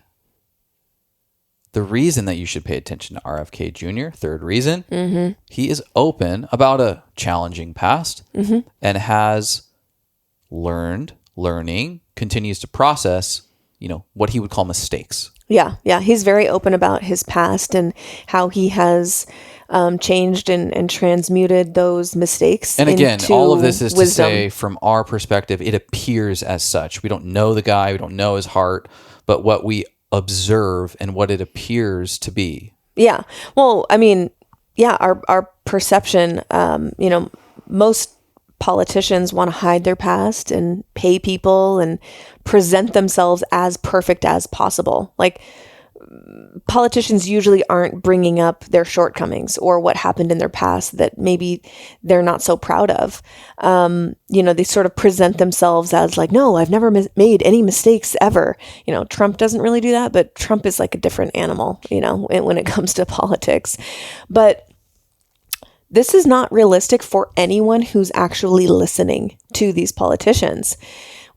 The reason that you should pay attention to RFK Jr., third reason, he is open about a challenging past and has learning, continues to process, what he would call mistakes. Yeah. He's very open about his past and how he has changed and transmuted those mistakes. And again, into all of this is wisdom. To say, from our perspective, it appears as such. We don't know the guy, we don't know his heart, but what we observe and what it appears to be. Yeah. Well, I mean, our perception, most politicians want to hide their past and pay people and present themselves as perfect as possible. Like, politicians usually aren't bringing up their shortcomings or what happened in their past that maybe they're not so proud of. They sort of present themselves as like, no, I've never made any mistakes ever. Trump doesn't really do that, but Trump is like a different animal, when it comes to politics. But this is not realistic for anyone who's actually listening to these politicians.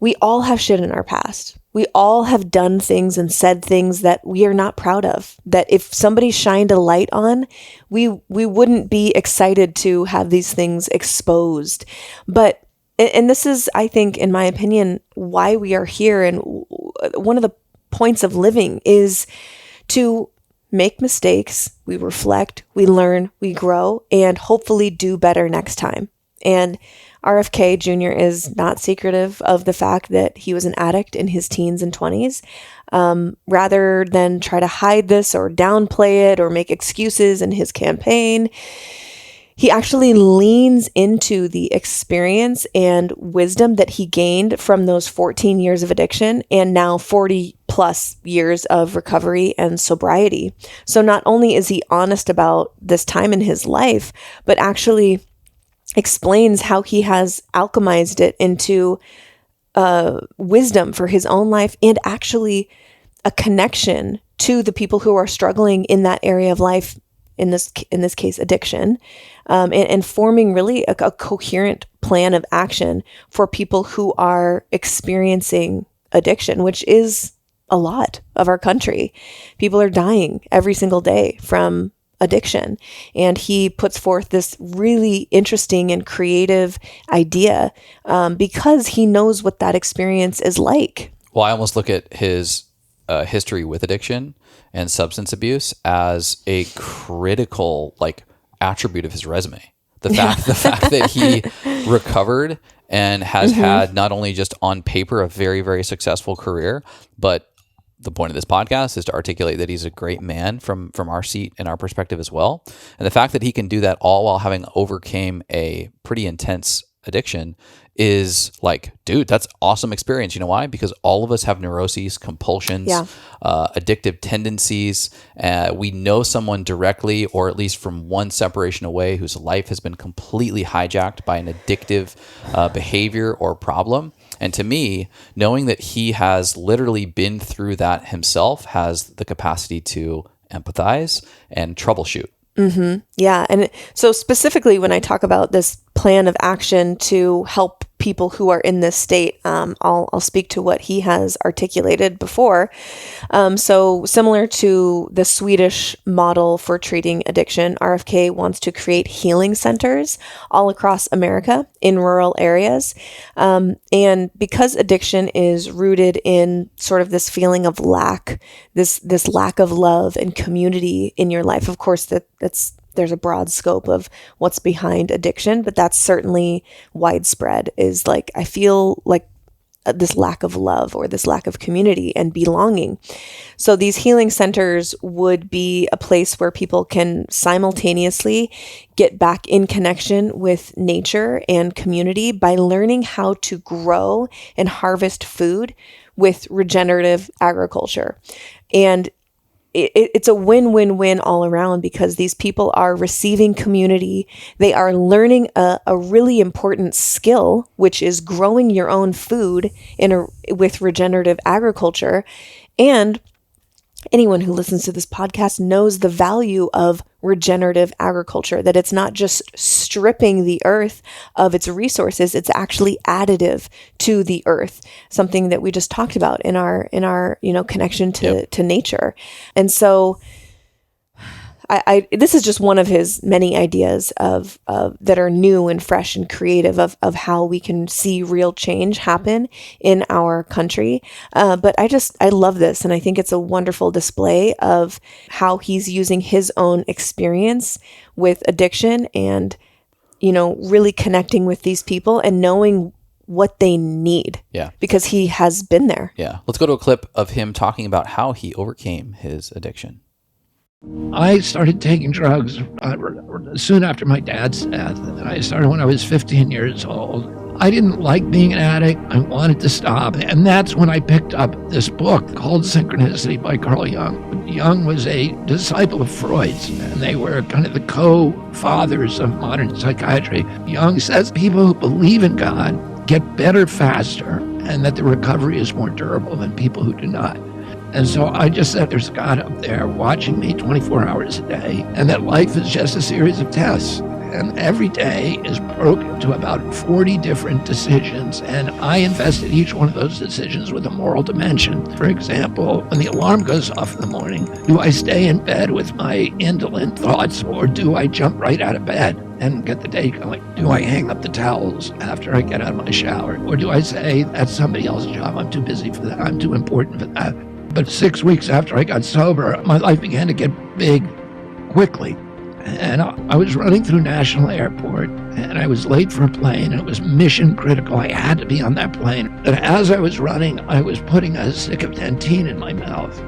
We all have shit in our past. We all have done things and said things that we are not proud of, that if somebody shined a light on, we wouldn't be excited to have these things exposed. And this is, I think, in my opinion, why we are here. And one of the points of living is to make mistakes, we reflect, we learn, we grow, and hopefully do better next time. And RFK Jr. is not secretive of the fact that he was an addict in his teens and 20s. Rather than try to hide this or downplay it or make excuses in his campaign, he actually leans into the experience and wisdom that he gained from those 14 years of addiction and now 40 plus years of recovery and sobriety. So not only is he honest about this time in his life, but actually explains how he has alchemized it into wisdom for his own life and actually a connection to the people who are struggling in that area of life, in this case, addiction, and forming really a coherent plan of action for people who are experiencing addiction, which is a lot of our country. People are dying every single day from addiction. And he puts forth this really interesting and creative idea because he knows what that experience is like. Well, I almost look at his history with addiction and substance abuse as a critical attribute of his resume. The fact that he recovered and has had not only just on paper a very, very successful career, but the point of this podcast is to articulate that he's a great man from our seat and our perspective as well. And the fact that he can do that all while having overcame a pretty intense addiction is like, dude, that's awesome experience. You know why? Because all of us have neuroses, compulsions, addictive tendencies. We know someone directly, or at least from one separation away, whose life has been completely hijacked by an addictive behavior or problem. And to me, knowing that he has literally been through that himself has the capacity to empathize and troubleshoot. Mm-hmm. Yeah. And so specifically when I talk about this plan of action to help people who are in this state, I'll speak to what he has articulated before. So similar to the Swedish model for treating addiction, RFK wants to create healing centers all across America in rural areas. And because addiction is rooted in sort of this feeling of lack, this lack of love and community in your life, of course, there's a broad scope of what's behind addiction, but that's certainly widespread, is like, I feel like this lack of love or this lack of community and belonging. So these healing centers would be a place where people can simultaneously get back in connection with nature and community by learning how to grow and harvest food with regenerative agriculture. And it's a win-win-win all around, because these people are receiving community. They are learning a really important skill, which is growing your own food with regenerative agriculture. And anyone who listens to this podcast knows the value of regenerative agriculture, that it's not just stripping the earth of its resources, it's actually additive to the earth, something that we just talked about in our connection to nature. And so I this is just one of his many ideas of that are new and fresh and creative of how we can see real change happen in our country. But I love this, and I think it's a wonderful display of how he's using his own experience with addiction and, really connecting with these people and knowing what they need. Yeah. Because he has been there. Yeah. Let's go to a clip of him talking about how he overcame his addiction. I started taking drugs soon after my dad's death. I started when I was 15 years old. I didn't like being an addict. I wanted to stop. And that's when I picked up this book called Synchronicity by Carl Jung. Jung was a disciple of Freud's, and they were kind of the co-fathers of modern psychiatry. Jung says people who believe in God get better faster, and that the recovery is more durable than people who do not. And so I just said, there's God up there watching me 24 hours a day, and that life is just a series of tests. And every day is broken to about 40 different decisions. And I invested each one of those decisions with a moral dimension. For example, when the alarm goes off in the morning, do I stay in bed with my indolent thoughts, or do I jump right out of bed and get the day going? Do I hang up the towels after I get out of my shower? Or do I say, that's somebody else's job, I'm too busy for that, I'm too important for that? But 6 weeks after I got sober, my life began to get big quickly. And I was running through National Airport, and I was late for a plane, and it was mission critical. I had to be on that plane. And as I was running, I was putting a stick of Dentyne in my mouth.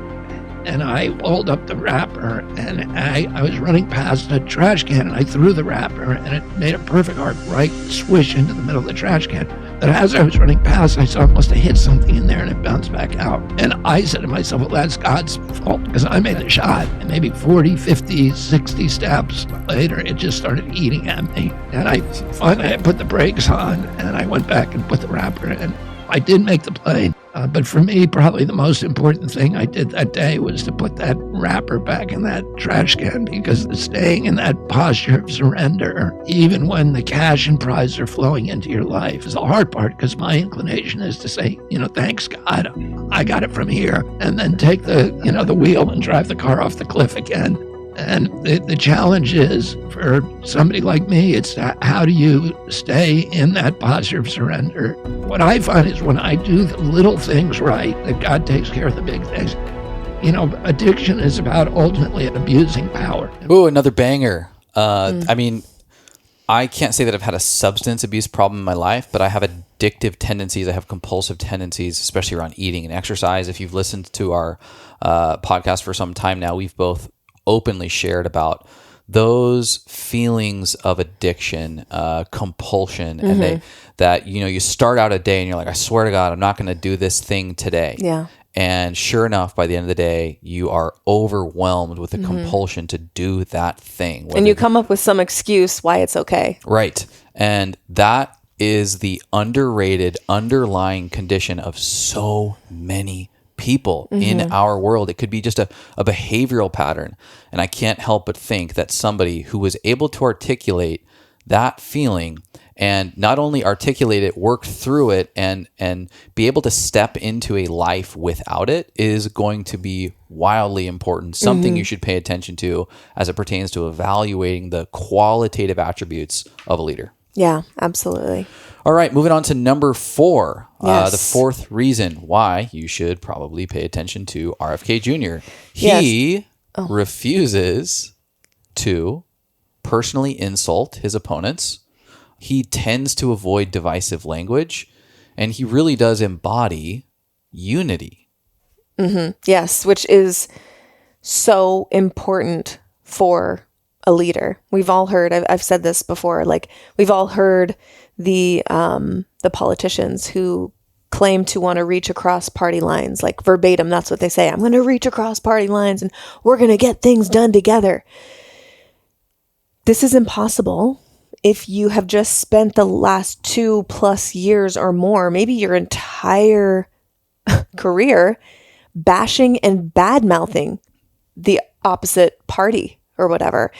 And I pulled up the wrapper, and I was running past a trash can, and I threw the wrapper, and it made a perfect arc right swish into the middle of the trash can. But as I was running past, I saw I must have hit something in there, and it bounced back out. And I said to myself, well, that's God's fault, because I made the shot. And maybe 40, 50, 60 steps later, it just started eating at me. And I finally put the brakes on, and I went back and put the wrapper in. I did make the plane. But for me, probably the most important thing I did that day was to put that wrapper back in that trash can, because staying in that posture of surrender, even when the cash and prize are flowing into your life, is the hard part, because my inclination is to say, thanks God, I got it from here, and then take the wheel and drive the car off the cliff again. And the challenge is, for somebody like me, it's how do you stay in that posture of surrender? What I find is when I do the little things right, that God takes care of the big things. Addiction is about ultimately abusing power. Ooh, another banger. I mean, I can't say that I've had a substance abuse problem in my life, but I have addictive tendencies. I have compulsive tendencies, especially around eating and exercise. If you've listened to our podcast for some time now, we've both openly shared about those feelings of addiction, compulsion, and that you start out a day and you're like, I swear to God, I'm not going to do this thing today. Yeah. And sure enough, by the end of the day, you are overwhelmed with the compulsion to do that thing. And you come up with some excuse why it's okay. Right. And that is the underrated underlying condition of so many people in our world. It could be just a behavioral pattern. And I can't help but think that somebody who was able to articulate that feeling and not only articulate it, work through it, and be able to step into a life without it is going to be wildly important. Something you should pay attention to as it pertains to evaluating the qualitative attributes of a leader. Yeah, absolutely. All right, moving on to number 4. Yes. The fourth reason why you should probably pay attention to RFK Jr. He refuses to personally insult his opponents. He tends to avoid divisive language, and he really does embody unity. Yes, which is so important for a leader. We've all heard, I've said this before, like we've all heard the politicians who claim to want to reach across party lines, like verbatim, that's what they say. I'm going to reach across party lines and we're going to get things done together. This is impossible if you have just spent the last 2+ years or more, maybe your entire career, bashing and bad-mouthing the opposite party or whatever.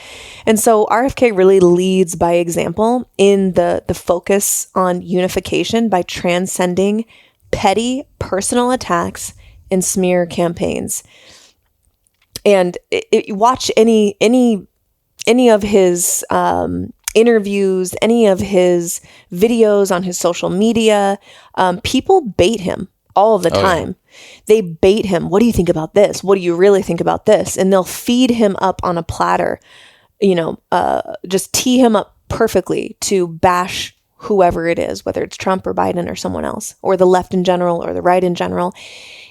And so RFK really leads by example in the focus on unification by transcending petty personal attacks and smear campaigns. And watch any of his interviews, any of his videos on his social media, people bait him all the time. Yeah. They bait him. What do you think about this? What do you really think about this? And they'll feed him up on a platter, just tee him up perfectly to bash whoever it is, whether it's Trump or Biden or someone else, or the left in general or the right in general.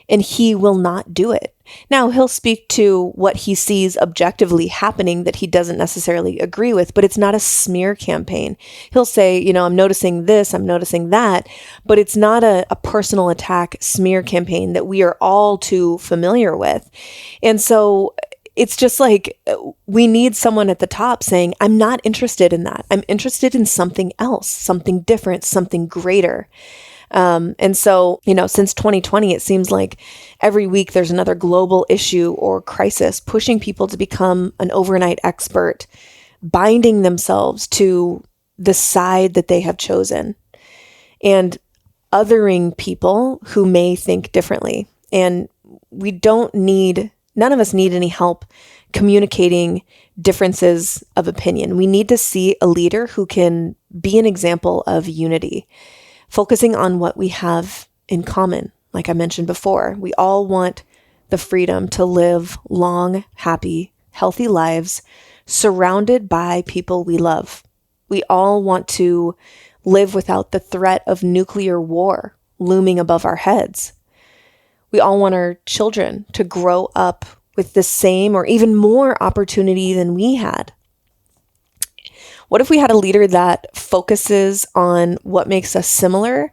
And he will not do it. Now, he'll speak to what he sees objectively happening that he doesn't necessarily agree with, but it's not a smear campaign. He'll say, I'm noticing this, I'm noticing that, but it's not a personal attack smear campaign that we are all too familiar with. And so it's just like we need someone at the top saying, I'm not interested in that. I'm interested in something else, something different, something greater. And so, since 2020, it seems like every week there's another global issue or crisis pushing people to become an overnight expert, binding themselves to the side that they have chosen and othering people who may think differently. And none of us need any help communicating differences of opinion. We need to see a leader who can be an example of unity, focusing on what we have in common. Like I mentioned before, we all want the freedom to live long, happy, healthy lives surrounded by people we love. We all want to live without the threat of nuclear war looming above our heads. We all want our children to grow up with the same or even more opportunity than we had. What if we had a leader that focuses on what makes us similar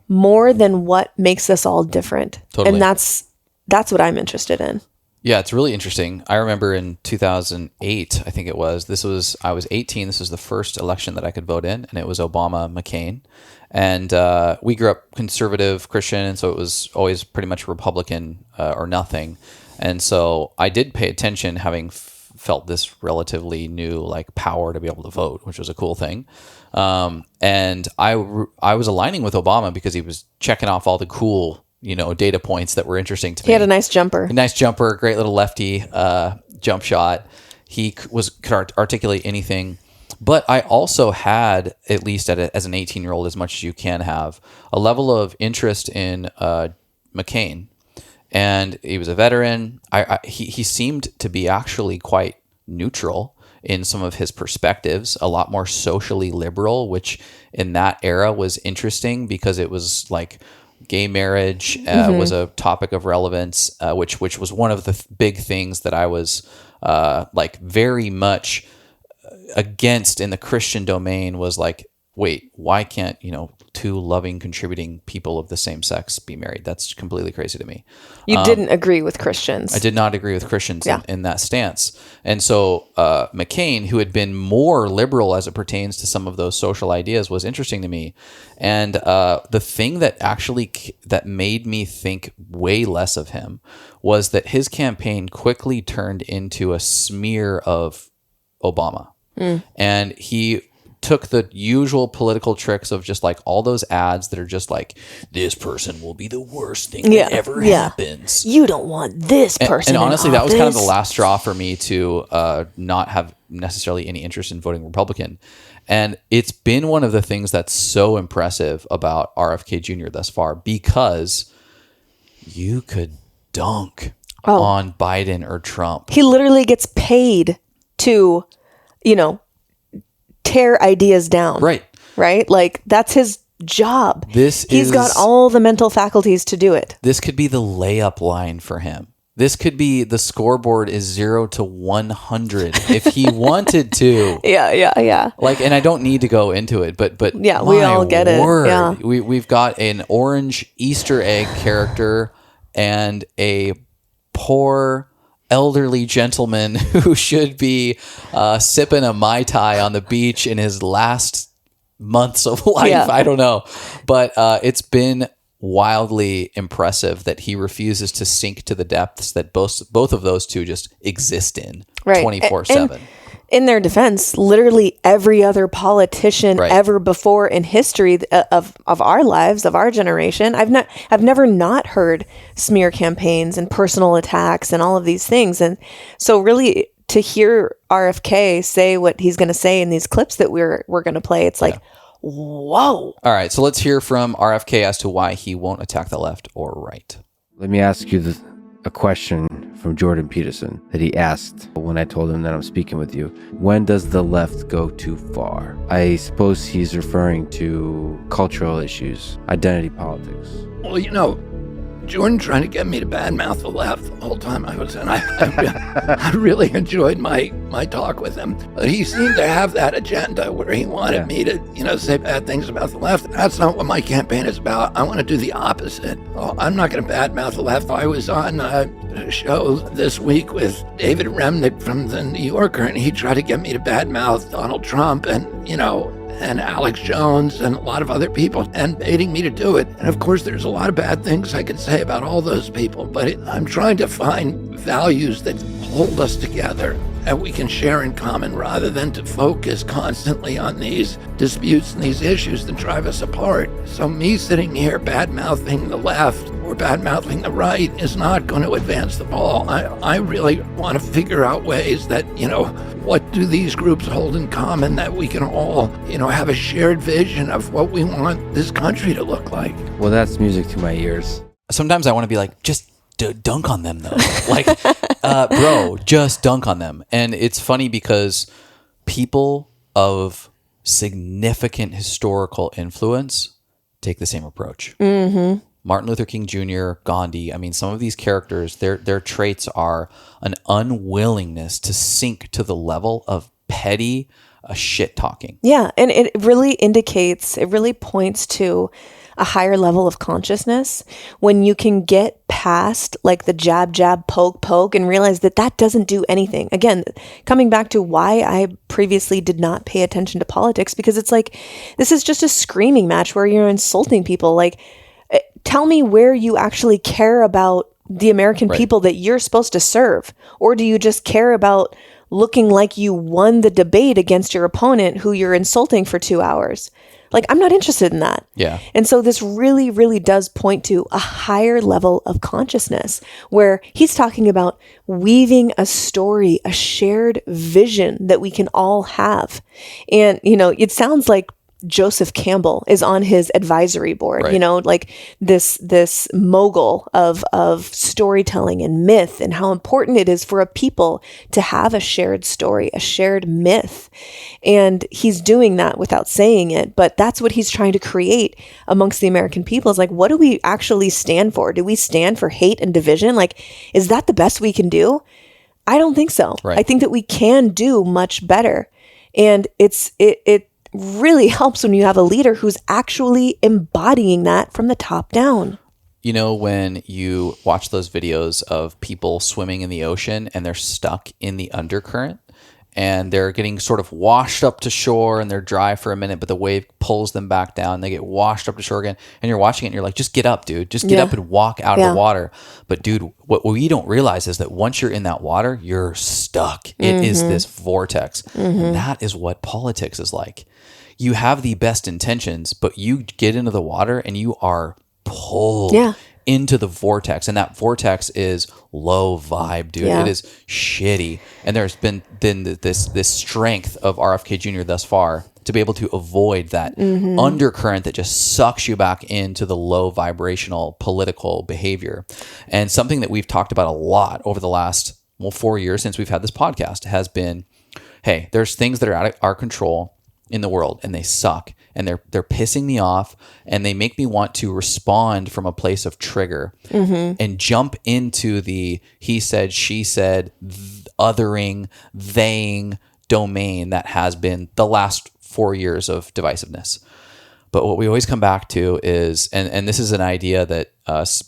more than what makes us all different? Totally. And that's what I'm interested in. Yeah, it's really interesting. I remember in 2008, I think it was, I was 18. This was the first election that I could vote in, and it was Obama-McCain. And we grew up conservative Christian, and so it was always pretty much Republican or nothing. And so I did pay attention, having felt this relatively new power to be able to vote, which was a cool thing. And I was aligning with Obama because he was checking off all the cool, data points that were interesting to me. He had a nice jumper. Great little lefty jump shot. He could articulate anything. But I also had, at least as an 18-year-old, as much as you can have, a level of interest in McCain. And he was a veteran. He seemed to be actually quite neutral in some of his perspectives, a lot more socially liberal, which in that era was interesting because it was like gay marriage was a topic of relevance, which was one of the big things that I was like very much against in the Christian domain. Was like, wait, why can't, two loving, contributing people of the same sex be married? That's completely crazy to me. You didn't agree with Christians. I did not agree with Christians in that stance. And so McCain, who had been more liberal as it pertains to some of those social ideas, was interesting to me. And the thing that actually that made me think way less of him was that his campaign quickly turned into a smear of Obama. And he took the usual political tricks of just like all those ads that are just like, this person will be the worst thing that ever happens. You don't want this person. And honestly, that was kind of the last straw for me to not have necessarily any interest in voting Republican. And it's been one of the things that's so impressive about RFK Jr. thus far, because you could dunk on Biden or Trump. He literally gets paid to, tear ideas down. Right? Like, that's his job. He's got all the mental faculties to do it. This could be the layup line for him. This could be the scoreboard is 0 to 100 if he wanted to. Yeah. Like, and I don't need to go into it, but yeah, we all get it. Yeah. We've got an orange Easter egg character and a poor elderly gentleman who should be sipping a Mai Tai on the beach in his last months of life. Yeah. I don't know. But it's been wildly impressive that he refuses to sink to the depths that both of those two just exist in 24/7. In their defense, literally every other politician ever before in history of our lives, of our generation, I've never not heard smear campaigns and personal attacks and all of these things. And so really to hear RFK say what he's going to say in these clips that we're going to play, it's like, whoa. All right. So let's hear from RFK as to why he won't attack the left or right. Let me ask you a question from Jordan Peterson that he asked when I told him that I'm speaking with you. When does the left go too far? I suppose he's referring to cultural issues, identity politics. Well, Jordan trying to get me to badmouth the left the whole time I was in. I really enjoyed my talk with him. But he seemed to have that agenda where he wanted me to, say bad things about the left. That's not what my campaign is about. I want to do the opposite. I'm not going to badmouth the left. I was on a show this week with David Remnick from The New Yorker, and he tried to get me to badmouth Donald Trump and Alex Jones and a lot of other people, and baiting me to do it. And of course, there's a lot of bad things I could say about all those people, but I'm trying to find values that hold us together and we can share in common, rather than to focus constantly on these disputes and these issues that drive us apart. So me sitting here bad-mouthing the left or bad-mouthing the right is not going to advance the ball. I really want to figure out ways that, what do these groups hold in common that we can all, have a shared vision of what we want this country to look like. Well, that's music to my ears. Sometimes I want to be like, just dunk on them though. Like, bro, just dunk on them. And it's funny because people of significant historical influence take the same approach. Mm-hmm. Martin Luther King Jr., Gandhi. I mean, some of these characters, their traits are an unwillingness to sink to the level of petty shit talking. Yeah. And it really points to a higher level of consciousness when you can get past like the jab, jab, poke, poke, and realize that doesn't do anything. Again, coming back to why I previously did not pay attention to politics, because it's like, this is just a screaming match where you're insulting people. Like, tell me where you actually care about the American people that you're supposed to serve. Or do you just care about looking like you won the debate against your opponent who you're insulting for 2 hours? Like, I'm not interested in that. Yeah. And so this really, really does point to a higher level of consciousness where he's talking about weaving a story, a shared vision that we can all have. And, it sounds like Joseph Campbell is on his advisory board, Right. you know, like this mogul of storytelling and myth, and how important it is for a people to have a shared story, a shared myth. And he's doing that without saying it, but that's what he's trying to create amongst the American people. Is like, what do we actually stand for? Do we stand for hate and division? Like, is that the best we can do? I don't think so. Right. I think that we can do much better. And it really helps when you have a leader who's actually embodying that from the top down. You know, when you watch those videos of people swimming in the ocean and they're stuck in the undercurrent and they're getting sort of washed up to shore and they're dry for a minute, but the wave pulls them back down and they get washed up to shore again, and you're watching it and you're like, just get up, dude. Just get up and walk out of the water. But dude, what we don't realize is that once you're in that water, you're stuck. It is this vortex. And that is what politics is like. You have the best intentions, but you get into the water and you are pulled into the vortex. And that vortex is low vibe, dude. It is shitty. And there's been this strength of RFK Jr. thus far to be able to avoid that undercurrent that just sucks you back into the low vibrational political behavior. And something that we've talked about a lot over the last 4 years since we've had this podcast has been, hey, there's things that are out of our control in the world, and they suck, and they're pissing me off, and they make me want to respond from a place of trigger and jump into the he said, she said, othering, theying domain that has been the last 4 years of divisiveness. But what we always come back to is, and this is an idea that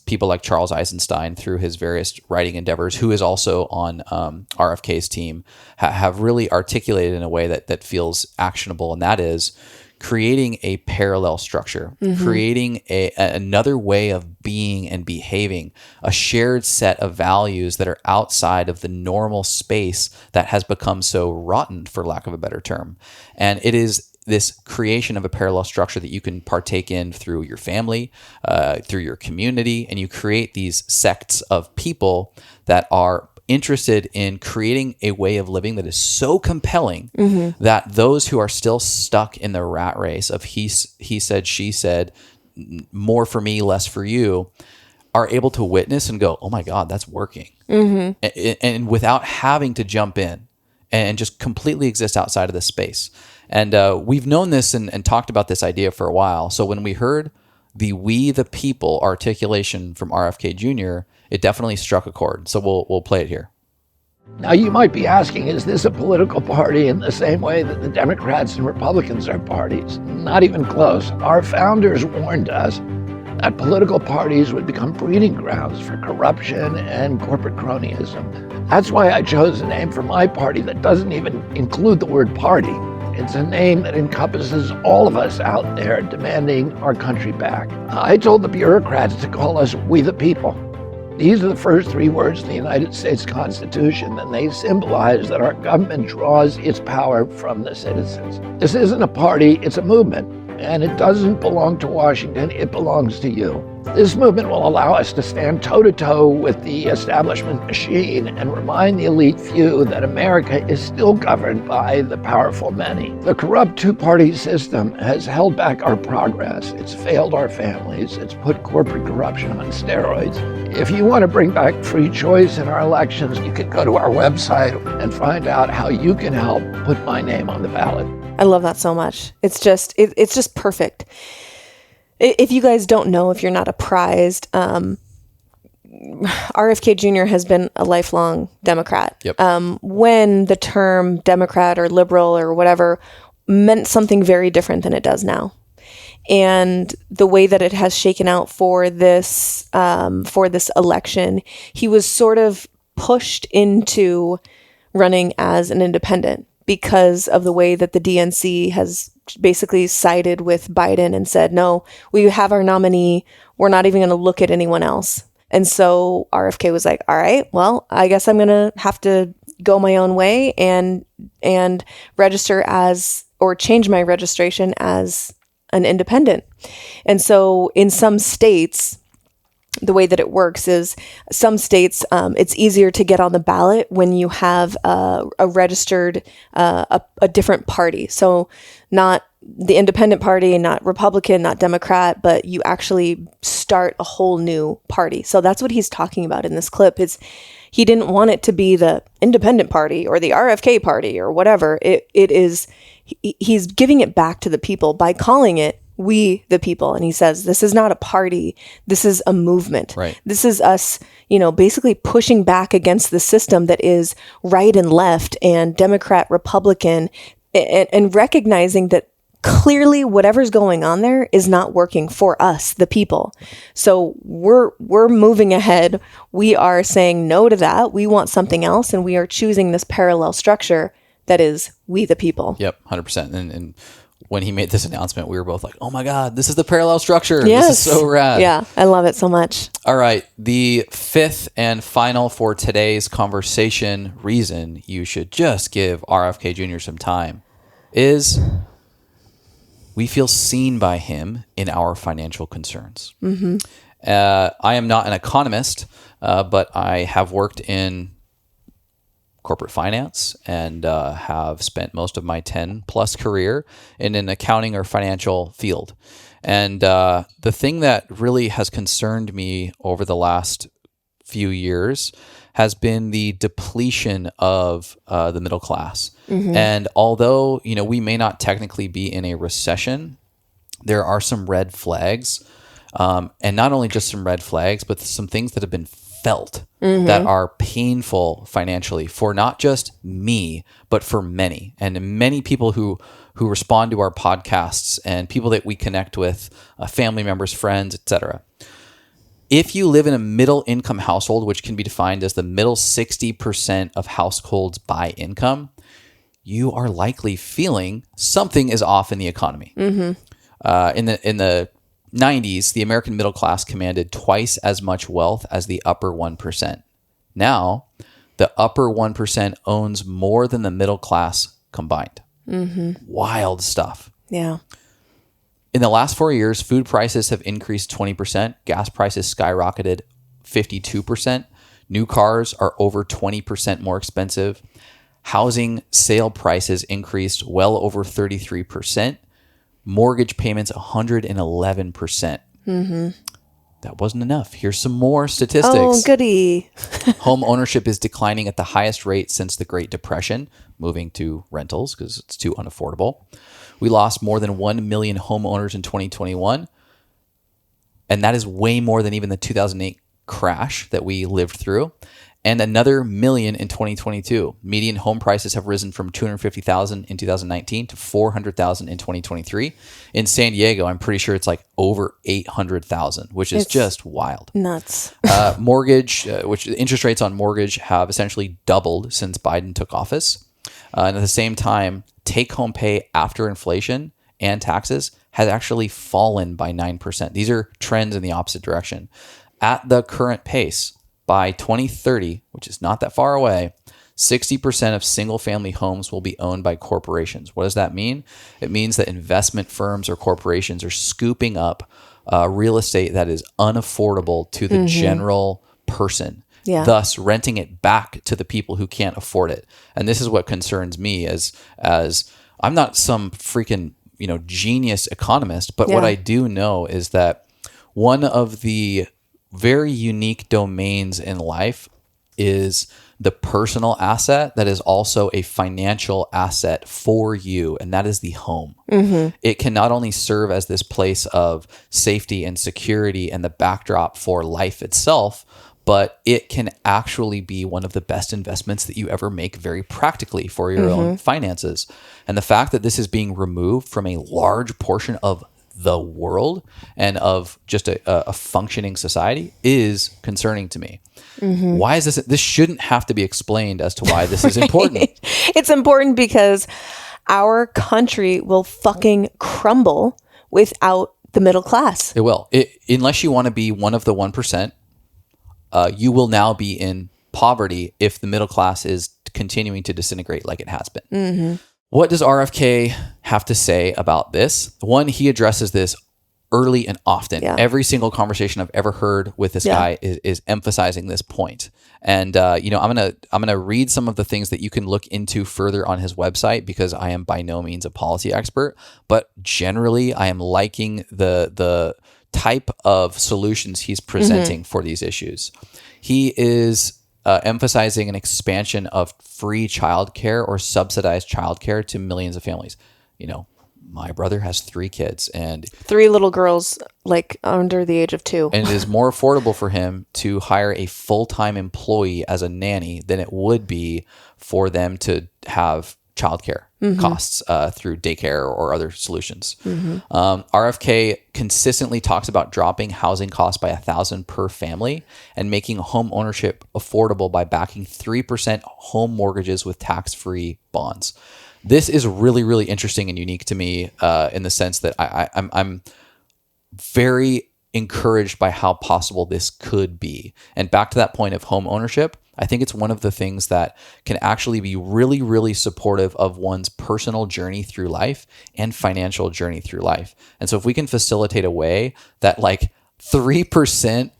people like Charles Eisenstein, through his various writing endeavors, who is also on RFK's team, have really articulated in a way that feels actionable, and that is creating a parallel structure, creating another way of being and behaving, a shared set of values that are outside of the normal space that has become so rotten, for lack of a better term. And it is this creation of a parallel structure that you can partake in through your family, through your community, and you create these sects of people that are interested in creating a way of living that is so compelling that those who are still stuck in the rat race of he said, she said, more for me, less for you, are able to witness and go, oh my God, that's working. And without having to jump in and just completely exist outside of this space. And we've known this and talked about this idea for a while. So when we heard the "we the people" articulation from RFK Jr., it definitely struck a chord. So we'll play it here. Now, you might be asking, is this a political party in the same way that the Democrats and Republicans are parties? Not even close. Our founders warned us that political parties would become breeding grounds for corruption and corporate cronyism. That's why I chose a name for my party that doesn't even include the word party. It's a name that encompasses all of us out there demanding our country back. I told the bureaucrats to call us "we the people." These are the first 3 words in the United States Constitution, and they symbolize that our government draws its power from the citizens. This isn't a party, it's a movement, and it doesn't belong to Washington, it belongs to you. This movement will allow us to stand toe-to-toe with the establishment machine and remind the elite few that America is still governed by the powerful many. The corrupt two-party system has held back our progress. It's failed our families. It's put corporate corruption on steroids. If you want to bring back free choice in our elections, you can go to our website and find out how you can help put my name on the ballot. I love that so much. It's just perfect. If you guys don't know, if you're not apprised, RFK Jr. has been a lifelong Democrat. Yep. When the term Democrat or liberal or whatever meant something very different than it does now. And the way that it has shaken out for this election, he was sort of pushed into running as an independent because of the way that the DNC has basically sided with Biden and said, no, we have our nominee. We're not even going to look at anyone else. And so RFK was like, all right, well, I guess I'm going to have to go my own way and register as, or change my registration as an independent. And so in some states, the way that it works is some states, it's easier to get on the ballot when you have a registered, a different party. So not the independent party, not Republican, not Democrat, but you actually start a whole new party. So that's what he's talking about in this clip. He didn't want it to be the independent party or the RFK party or whatever. He's giving it back to the people by calling it We the People. And he says, this is not a party. This is a movement. Right. This is us, basically pushing back against the system that is right and left and Democrat, Republican, and recognizing that clearly whatever's going on there is not working for us, the people. So we're moving ahead. We are saying no to that. We want something else. And we are choosing this parallel structure that is We the People. Yep, 100%. And when he made this announcement, we were both like, oh my God, this is the parallel structure. Yes. This is so rad. Yeah, I love it so much. All right. The fifth and final for today's conversation reason you should just give RFK Jr. some time is we feel seen by him in our financial concerns. Mm-hmm. I am not an economist, but I have worked in corporate finance and have spent most of my 10 plus career in an accounting or financial field. And the thing that really has concerned me over the last few years has been the depletion of the middle class. Mm-hmm. And although, we may not technically be in a recession, there are some red flags. And not only just some red flags, but some things that have been felt that are painful financially for not just me, but for many. And many people who respond to our podcasts and people that we connect with, family members, friends, etc. If you live in a middle income household, which can be defined as the middle 60% of households by income, you are likely feeling something is off in the economy. Mm-hmm. In the 90s, the American middle class commanded twice as much wealth as the upper 1%. Now, the upper 1% owns more than the middle class combined. Mm-hmm. Wild stuff. Yeah. In the last 4 years, food prices have increased 20%. Gas prices skyrocketed 52%. New cars are over 20% more expensive. Housing sale prices increased well over 33%. Mortgage payments 111%. Mm-hmm. That wasn't enough. Here's some more statistics. Oh, goody. Home ownership is declining at the highest rate since the Great Depression, moving to rentals because it's too unaffordable. We lost more than 1 million homeowners in 2021, and that is way more than even the 2008 crash that we lived through, and another million in 2022. Median home prices have risen from $250,000 in 2019 to $400,000 in 2023. In San Diego, I'm pretty sure it's like over $800,000, which is just wild. Nuts. Mortgage, which interest rates on mortgage have essentially doubled since Biden took office. And at the same time, take-home pay after inflation and taxes has actually fallen by 9%. These are trends in the opposite direction. At the current pace, by 2030, which is not that far away, 60% of single-family homes will be owned by corporations. What does that mean? It means that investment firms or corporations are scooping up real estate that is unaffordable to the general person, thus renting it back to the people who can't afford it. And this is what concerns me as I'm not some freaking genius economist, but what I do know is that one of the very unique domains in life is the personal asset that is also a financial asset for you, and that is the home. Mm-hmm. It can not only serve as this place of safety and security and the backdrop for life itself, but it can actually be one of the best investments that you ever make very practically for your own finances. And the fact that this is being removed from a large portion of the world and of just a functioning society is concerning to me. Mm-hmm. Why is this? This shouldn't have to be explained as to why this is important. It's important because our country will fucking crumble without the middle class. It will. Unless you want to be one of the 1%, you will now be in poverty if the middle class is continuing to disintegrate like it has been. Mm-hmm. What does RFK have to say about this? One, he addresses this early and often. Yeah. Every single conversation I've ever heard with this guy is emphasizing this point. And I'm gonna read some of the things that you can look into further on his website, because I am by no means a policy expert, but generally I am liking the type of solutions he's presenting for these issues. He is emphasizing an expansion of free childcare or subsidized childcare to millions of families. My brother has 3 kids and 3 little girls, like under the age of 2. and it is more affordable for him to hire a full-time employee as a nanny than it would be for them to have childcare costs through daycare or other solutions. RFK consistently talks about dropping housing costs by $1,000 per family and making home ownership affordable by backing 3% home mortgages with tax-free bonds. This is really, really interesting and unique to me in the sense that I'm very encouraged by how possible this could be. And back to that point of home ownership, I think it's one of the things that can actually be really, really supportive of one's personal journey through life and financial journey through life. And so if we can facilitate a way that like 3%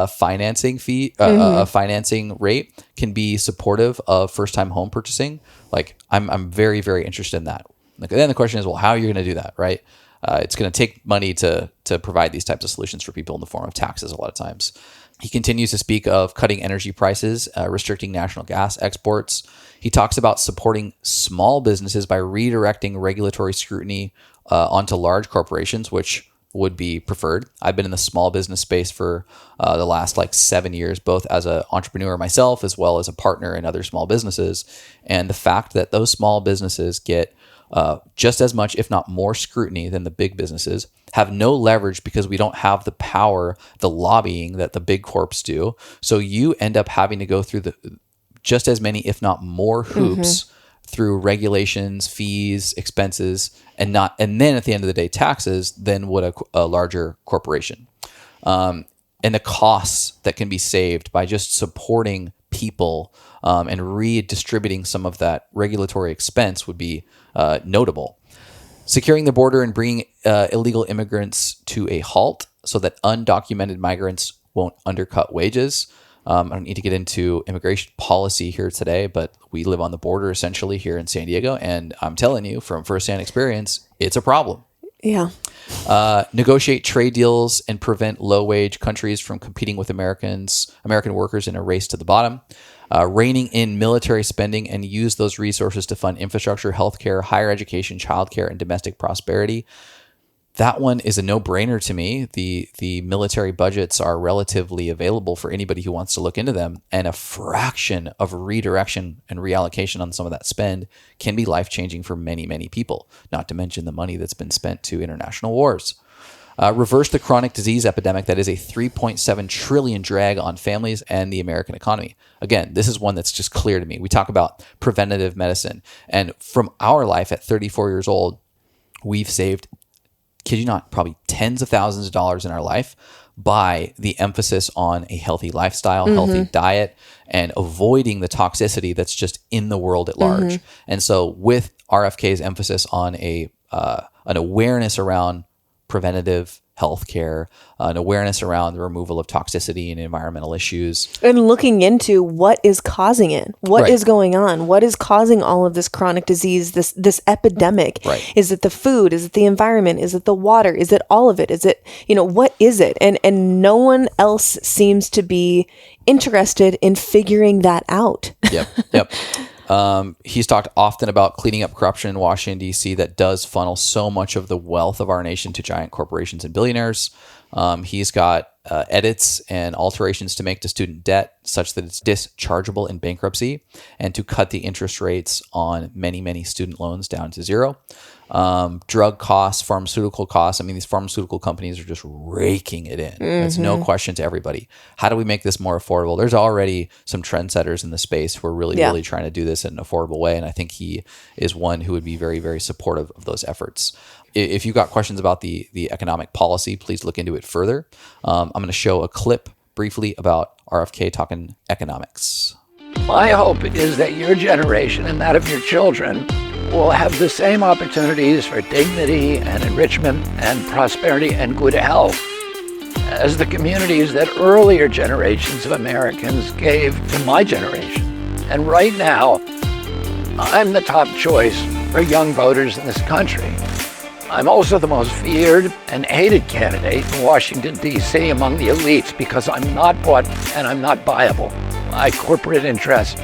financing fee, financing rate can be supportive of first-time home purchasing, like I'm very, very interested in that. Like, then the question is, well, how are you going to do that, right? It's going to take money to provide these types of solutions for people in the form of taxes a lot of times. He continues to speak of cutting energy prices, restricting national gas exports. He talks about supporting small businesses by redirecting regulatory scrutiny onto large corporations, which would be preferred. I've been in the small business space for the last 7 years, both as an entrepreneur myself as well as a partner in other small businesses. And the fact that those small businesses get just as much, if not more, scrutiny than the big businesses, have no leverage because we don't have the power, the lobbying that the big corps do. So you end up having to go through just as many, if not more, hoops through regulations, fees, expenses, and then at the end of the day, taxes than would a larger corporation. And the costs that can be saved by just supporting people and redistributing some of that regulatory expense would be notable. Securing the border and bringing illegal immigrants to a halt so that undocumented migrants won't undercut wages. I don't need to get into immigration policy here today, but we live on the border essentially here in San Diego. And I'm telling you from firsthand experience, it's a problem. Yeah. Negotiate trade deals and prevent low-wage countries from competing with American workers in a race to the bottom. Reining in military spending and use those resources to fund infrastructure, healthcare, higher education, childcare, and domestic prosperity. That one is a no-brainer to me. The military budgets are relatively available for anybody who wants to look into them, and a fraction of redirection and reallocation on some of that spend can be life-changing for many, many people, not to mention the money that's been spent to international wars. Reverse the chronic disease epidemic that is a $3.7 trillion drag on families and the American economy. Again, this is one that's just clear to me. We talk about preventative medicine, and from our life at 34 years old, we've saved, kid you not, probably tens of thousands of dollars in our life by the emphasis on a healthy lifestyle, healthy diet, and avoiding the toxicity that's just in the world at large. And so with RFK's emphasis on an awareness around preventative healthcare, an awareness around the removal of toxicity and environmental issues. And looking into what is causing it. What is going on? What is causing all of this chronic disease, this epidemic? Right. Is it the food? Is it the environment? Is it the water? Is it all of it? Is it, what is it? And no one else seems to be interested in figuring that out. Yep. He's talked often about cleaning up corruption in Washington, D.C. that does funnel so much of the wealth of our nation to giant corporations and billionaires. He's got edits and alterations to make to student debt such that it's dischargeable in bankruptcy, and to cut the interest rates on many, many student loans down to zero. Drug costs, pharmaceutical costs. I mean, these pharmaceutical companies are just raking it in. It's no question to everybody. How do we make this more affordable? There's already some trendsetters in the space who are really trying to do this in an affordable way. And I think he is one who would be very, very supportive of those efforts. If you've got questions about the economic policy, please look into it further. I'm going to show a clip briefly about RFK talking economics. My hope is that your generation and that of your children will have the same opportunities for dignity and enrichment and prosperity and good health as the communities that earlier generations of Americans gave to my generation. And right now, I'm the top choice for young voters in this country. I'm also the most feared and hated candidate in Washington, D.C. among the elites because I'm not bought and I'm not buyable by corporate interests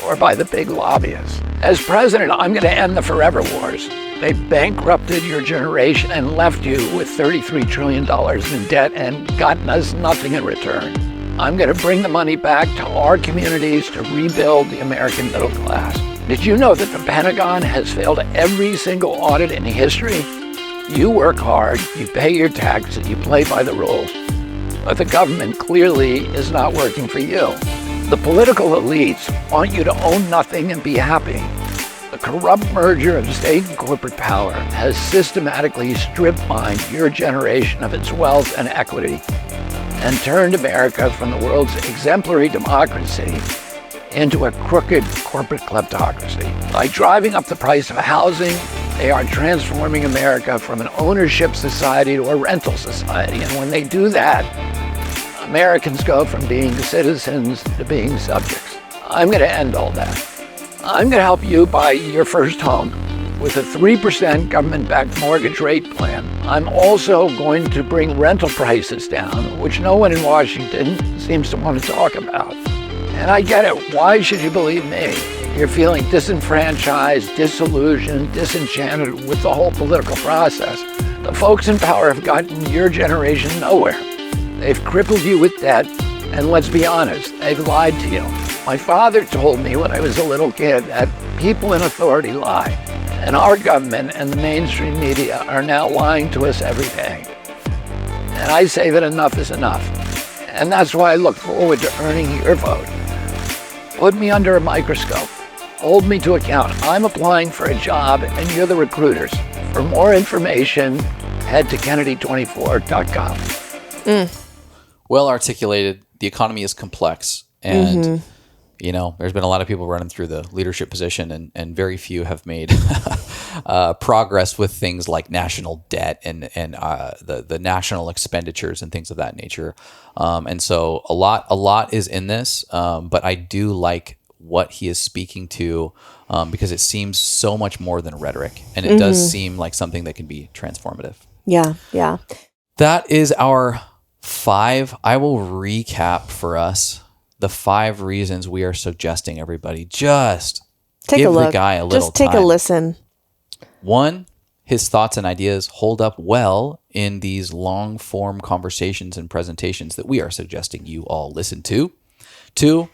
or by the big lobbyists. As president, I'm going to end the forever wars. They bankrupted your generation and left you with $33 trillion in debt and gotten us nothing in return. I'm going to bring the money back to our communities to rebuild the American middle class. Did you know that the Pentagon has failed every single audit in history? You work hard, you pay your taxes, you play by the rules. But the government clearly is not working for you. The political elites want you to own nothing and be happy. The corrupt merger of state and corporate power has systematically stripped mined your generation of its wealth and equity and turned America from the world's exemplary democracy into a crooked corporate kleptocracy. By driving up the price of housing, they are transforming America from an ownership society to a rental society. And when they do that, Americans go from being citizens to being subjects. I'm going to end all that. I'm going to help you buy your first home with a 3% government-backed mortgage rate plan. I'm also going to bring rental prices down, which no one in Washington seems to want to talk about. And I get it. Why should you believe me? You're feeling disenfranchised, disillusioned, disenchanted with the whole political process. The folks in power have gotten your generation nowhere. They've crippled you with debt, and let's be honest, they've lied to you. My father told me when I was a little kid that people in authority lie, and our government and the mainstream media are now lying to us every day. And I say that enough is enough. And that's why I look forward to earning your vote. Put me under a microscope. Hold me to account. I'm applying for a job, and you're the recruiters. For more information, head to Kennedy24.com. Well articulated. The economy is complex. And, you know, there's been a lot of people running through the leadership position, and very few have made progress with things like national debt and the national expenditures and things of that nature. And so a lot is in this, but I do like what he is speaking to because it seems so much more than rhetoric, and it does seem like something that can be transformative. Yeah, yeah. That is our 5. I will recap for us the 5 reasons we are suggesting everybody just Take give a look. the guy a little Just take time. a listen. 1, his thoughts and ideas hold up well in these long form conversations and presentations that we are suggesting you all listen to. 2,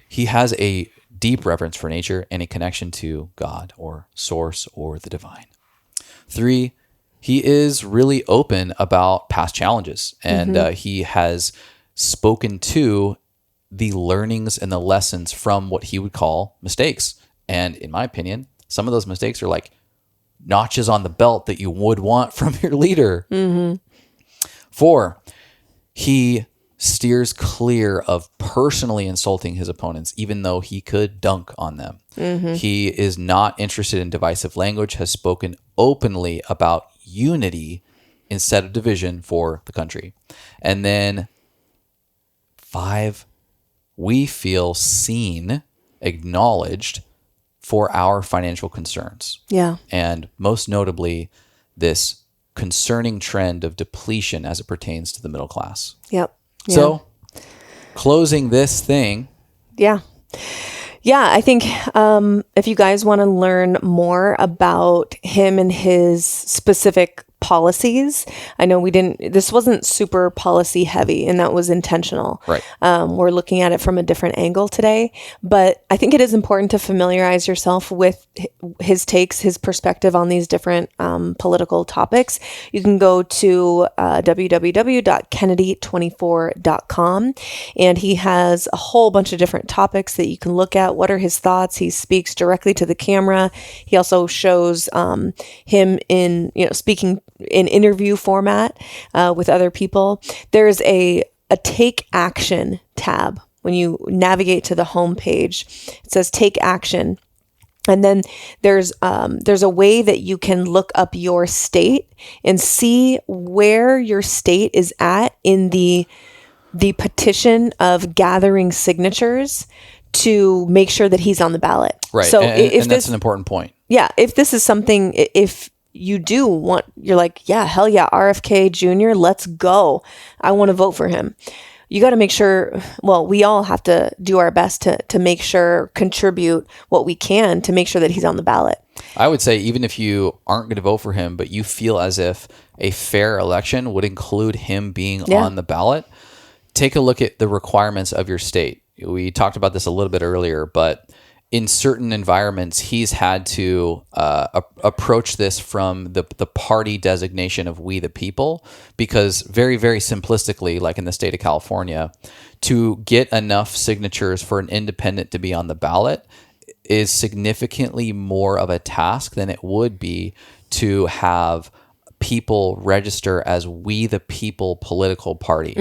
he has a deep reverence for nature and a connection to God or source or the divine. 3, he is really open about past challenges, and he has spoken to the learnings and the lessons from what he would call mistakes. And in my opinion, some of those mistakes are like notches on the belt that you would want from your leader. 4, he steers clear of personally insulting his opponents, even though he could dunk on them. He is not interested in divisive language, has spoken openly about unity instead of division for the country. And then 5, we feel seen, acknowledged for our financial concerns. Yeah. And most notably, this concerning trend of depletion as it pertains to the middle class. Yep. Yeah. So, closing this thing. Yeah. Yeah, I think if you guys want to learn more about him and his specific policies, I know this wasn't super policy heavy, and that was intentional. Right. We're looking at it from a different angle today, but I think it is important to familiarize yourself with his takes, his perspective on these different political topics. You can go to www.kennedy24.com, and he has a whole bunch of different topics that you can look at. What are his thoughts? He speaks directly to the camera. He also shows him in, speaking in interview format with other people. There's a take action tab when you navigate to the home page. It says take action. And then there's a way that you can look up your state and see where your state is at in the petition of gathering signatures to make sure that he's on the ballot. Right. So and that's an important point. Yeah. If this is something, if you do want, you're like, yeah, hell yeah, RFK Jr., let's go. I want to vote for him. You got to make sure, well, we all have to do our best to make sure, contribute what we can to make sure that he's on the ballot. I would say even if you aren't going to vote for him, but you feel as if a fair election would include him being on the ballot, take a look at the requirements of your state. We talked about this a little bit earlier, but in certain environments, he's had to approach this from the party designation of we the people, because very, very simplistically, like in the state of California, to get enough signatures for an independent to be on the ballot is significantly more of a task than it would be to have people register as we the people political party.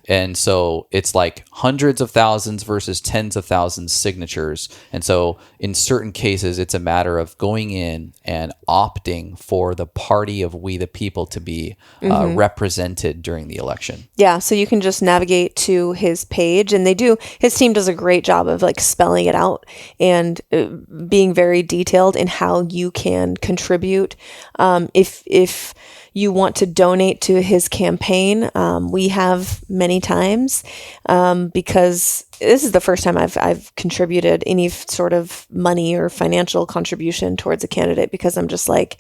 And so it's like hundreds of thousands versus tens of thousands signatures. And so in certain cases, it's a matter of going in and opting for the party of we the people to be represented during the election. Yeah. So you can just navigate to his page, and his team does a great job of like spelling it out and being very detailed in how you can contribute. If you want to donate to his campaign, we have many times, because this is the first time I've contributed any sort of money or financial contribution towards a candidate, because I'm just like,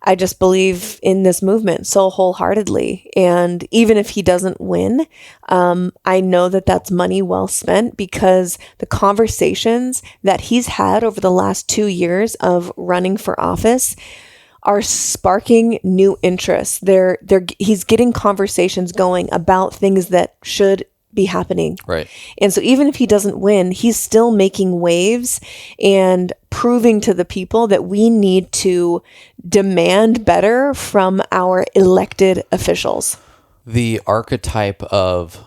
I just believe in this movement so wholeheartedly. And even if he doesn't win, I know that that's money well spent, because the conversations that he's had over the last 2 years of running for office are sparking new interests. He's getting conversations going about things that should be happening. Right. And so even if he doesn't win, he's still making waves and proving to the people that we need to demand better from our elected officials. The archetype of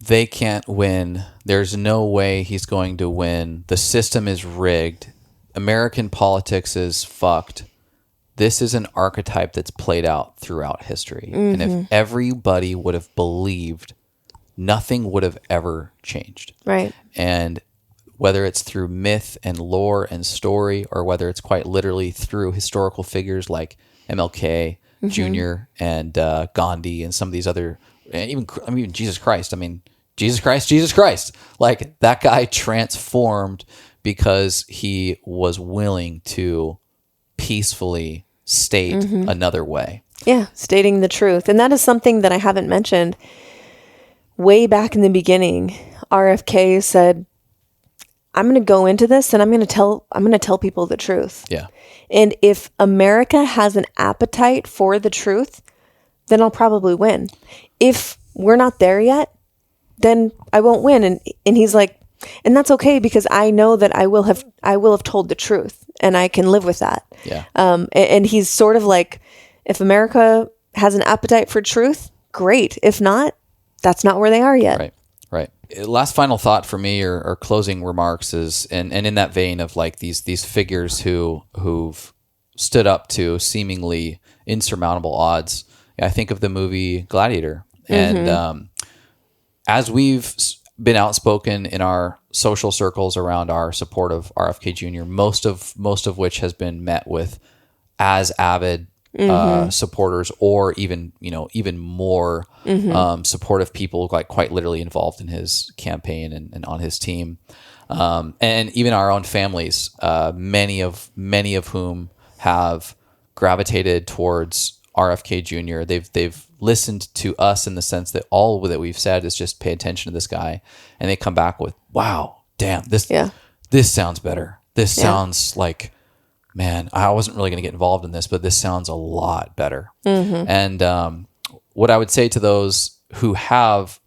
they can't win, there's no way he's going to win, the system is rigged, American politics is fucked. This is an archetype that's played out throughout history. And if everybody would have believed, nothing would have ever changed. Right. And whether it's through myth and lore and story, or whether it's quite literally through historical figures like MLK Jr. and Gandhi and some of these other, and even Jesus Christ. I mean, Jesus Christ. Like, that guy transformed because he was willing to peacefully state another way. Yeah, stating the truth. And that is something that I haven't mentioned. Way back in the beginning, RFK said, I'm going to go into this and I'm going to tell people the truth. Yeah. And if America has an appetite for the truth, then I'll probably win. If we're not there yet, then I won't win. And he's like, and that's okay, because I know that I will have told the truth, and I can live with that. Yeah. And he's sort of like, if America has an appetite for truth, great. If not, that's not where they are yet. Right. Last final thought for me, or closing remarks, is, and in that vein of like these figures who've stood up to seemingly insurmountable odds. I think of the movie Gladiator, and as we've been outspoken in our social circles around our support of RFK Jr., most of which has been met with as avid supporters, or even more supportive people, like quite literally involved in his campaign and on his team, and even our own families, many of whom have gravitated towards RFK Jr. They've listened to us in the sense that all that we've said is just pay attention to this guy, and they come back with, wow, damn, this sounds better. This sounds like, man, I wasn't really going to get involved in this, but this sounds a lot better. And what I would say to those who have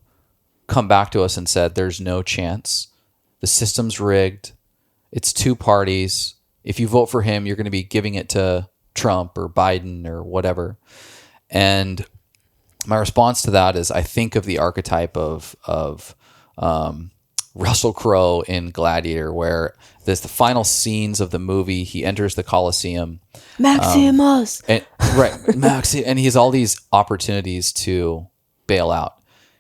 come back to us and said, there's no chance, the system's rigged, it's two parties, if you vote for him, you're going to be giving it to Trump or Biden or whatever. And my response to that is, I think of the archetype of Russell Crowe in Gladiator, where there's the final scenes of the movie. He enters the Colosseum. Maximus. Maxi, and he has all these opportunities to bail out.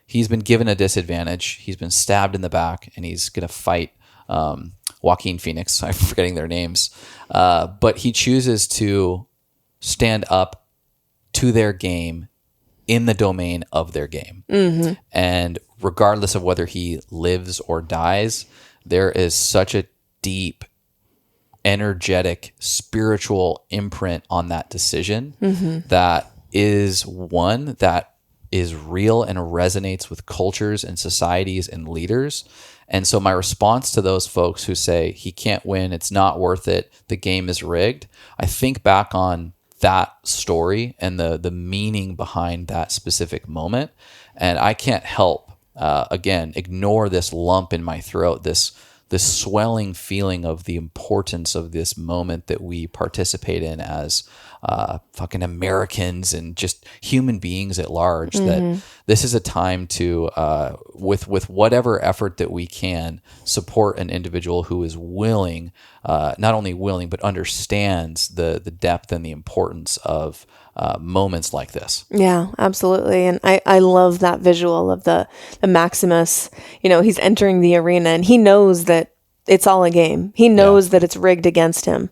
He's been given a disadvantage. He's been stabbed in the back, and he's going to fight Joaquin Phoenix. I'm forgetting their names. But he chooses to stand up to their game in the domain of their game. Mm-hmm. And regardless of whether he lives or dies, there is such a deep, energetic, spiritual imprint on that decision that is one that is real and resonates with cultures and societies and leaders. And so my response to those folks who say he can't win, it's not worth it, the game is rigged, I think back on that story and the meaning behind that specific moment. And I can't help, again, ignore this lump in my throat, this swelling feeling of the importance of this moment that we participate in as fucking Americans and just human beings at large, that this is a time to, with whatever effort that we can, support an individual who is willing, not only willing, but understands the depth and the importance of moments like this. Yeah, absolutely. And I love that visual of the Maximus. He's entering the arena and he knows that it's all a game. He knows that it's rigged against him.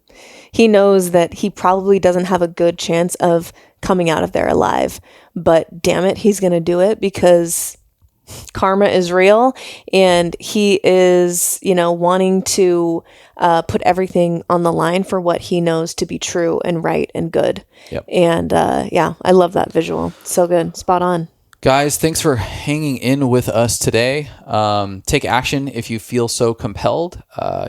He knows that he probably doesn't have a good chance of coming out of there alive. But damn it, he's going to do it because karma is real, and he is, wanting to put everything on the line for what he knows to be true and right and good. Yep. And I love that visual. So good. Spot on. Guys, thanks for hanging in with us today. Take action if you feel so compelled.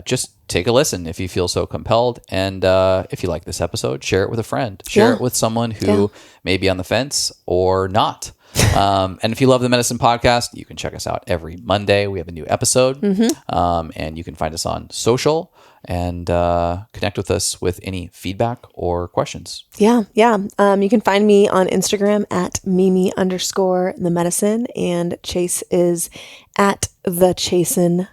Just take a listen if you feel so compelled. And if you like this episode, share it with a friend. Share it with someone who may be on the fence or not. And if you love the Medicine Podcast, you can check us out every Monday. We have a new episode. And you can find us on social and connect with us with any feedback or questions. Yeah. You can find me on Instagram at Mimi_the medicine, and Chase is at thechasen1.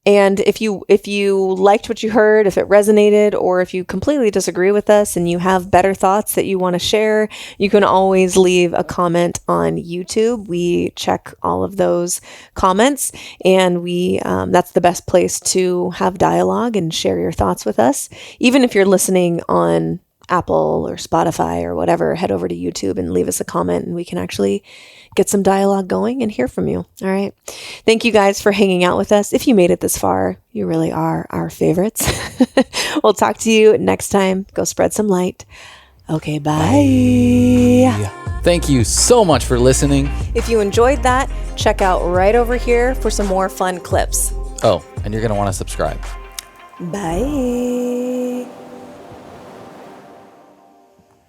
And if you liked what you heard, if it resonated, or if you completely disagree with us and you have better thoughts that you want to share, you can always leave a comment on YouTube. We check all of those comments, and we that's the best place to have dialogue and share your thoughts with us. Even if you're listening on Apple or Spotify or whatever, head over to YouTube and leave us a comment, and we can actually get some dialogue going and hear from you. All right. Thank you guys for hanging out with us. If you made it this far, you really are our favorites. We'll talk to you next time. Go spread some light. Okay, bye. Thank you so much for listening. If you enjoyed that, check out right over here for some more fun clips. Oh, and you're going to want to subscribe. Bye.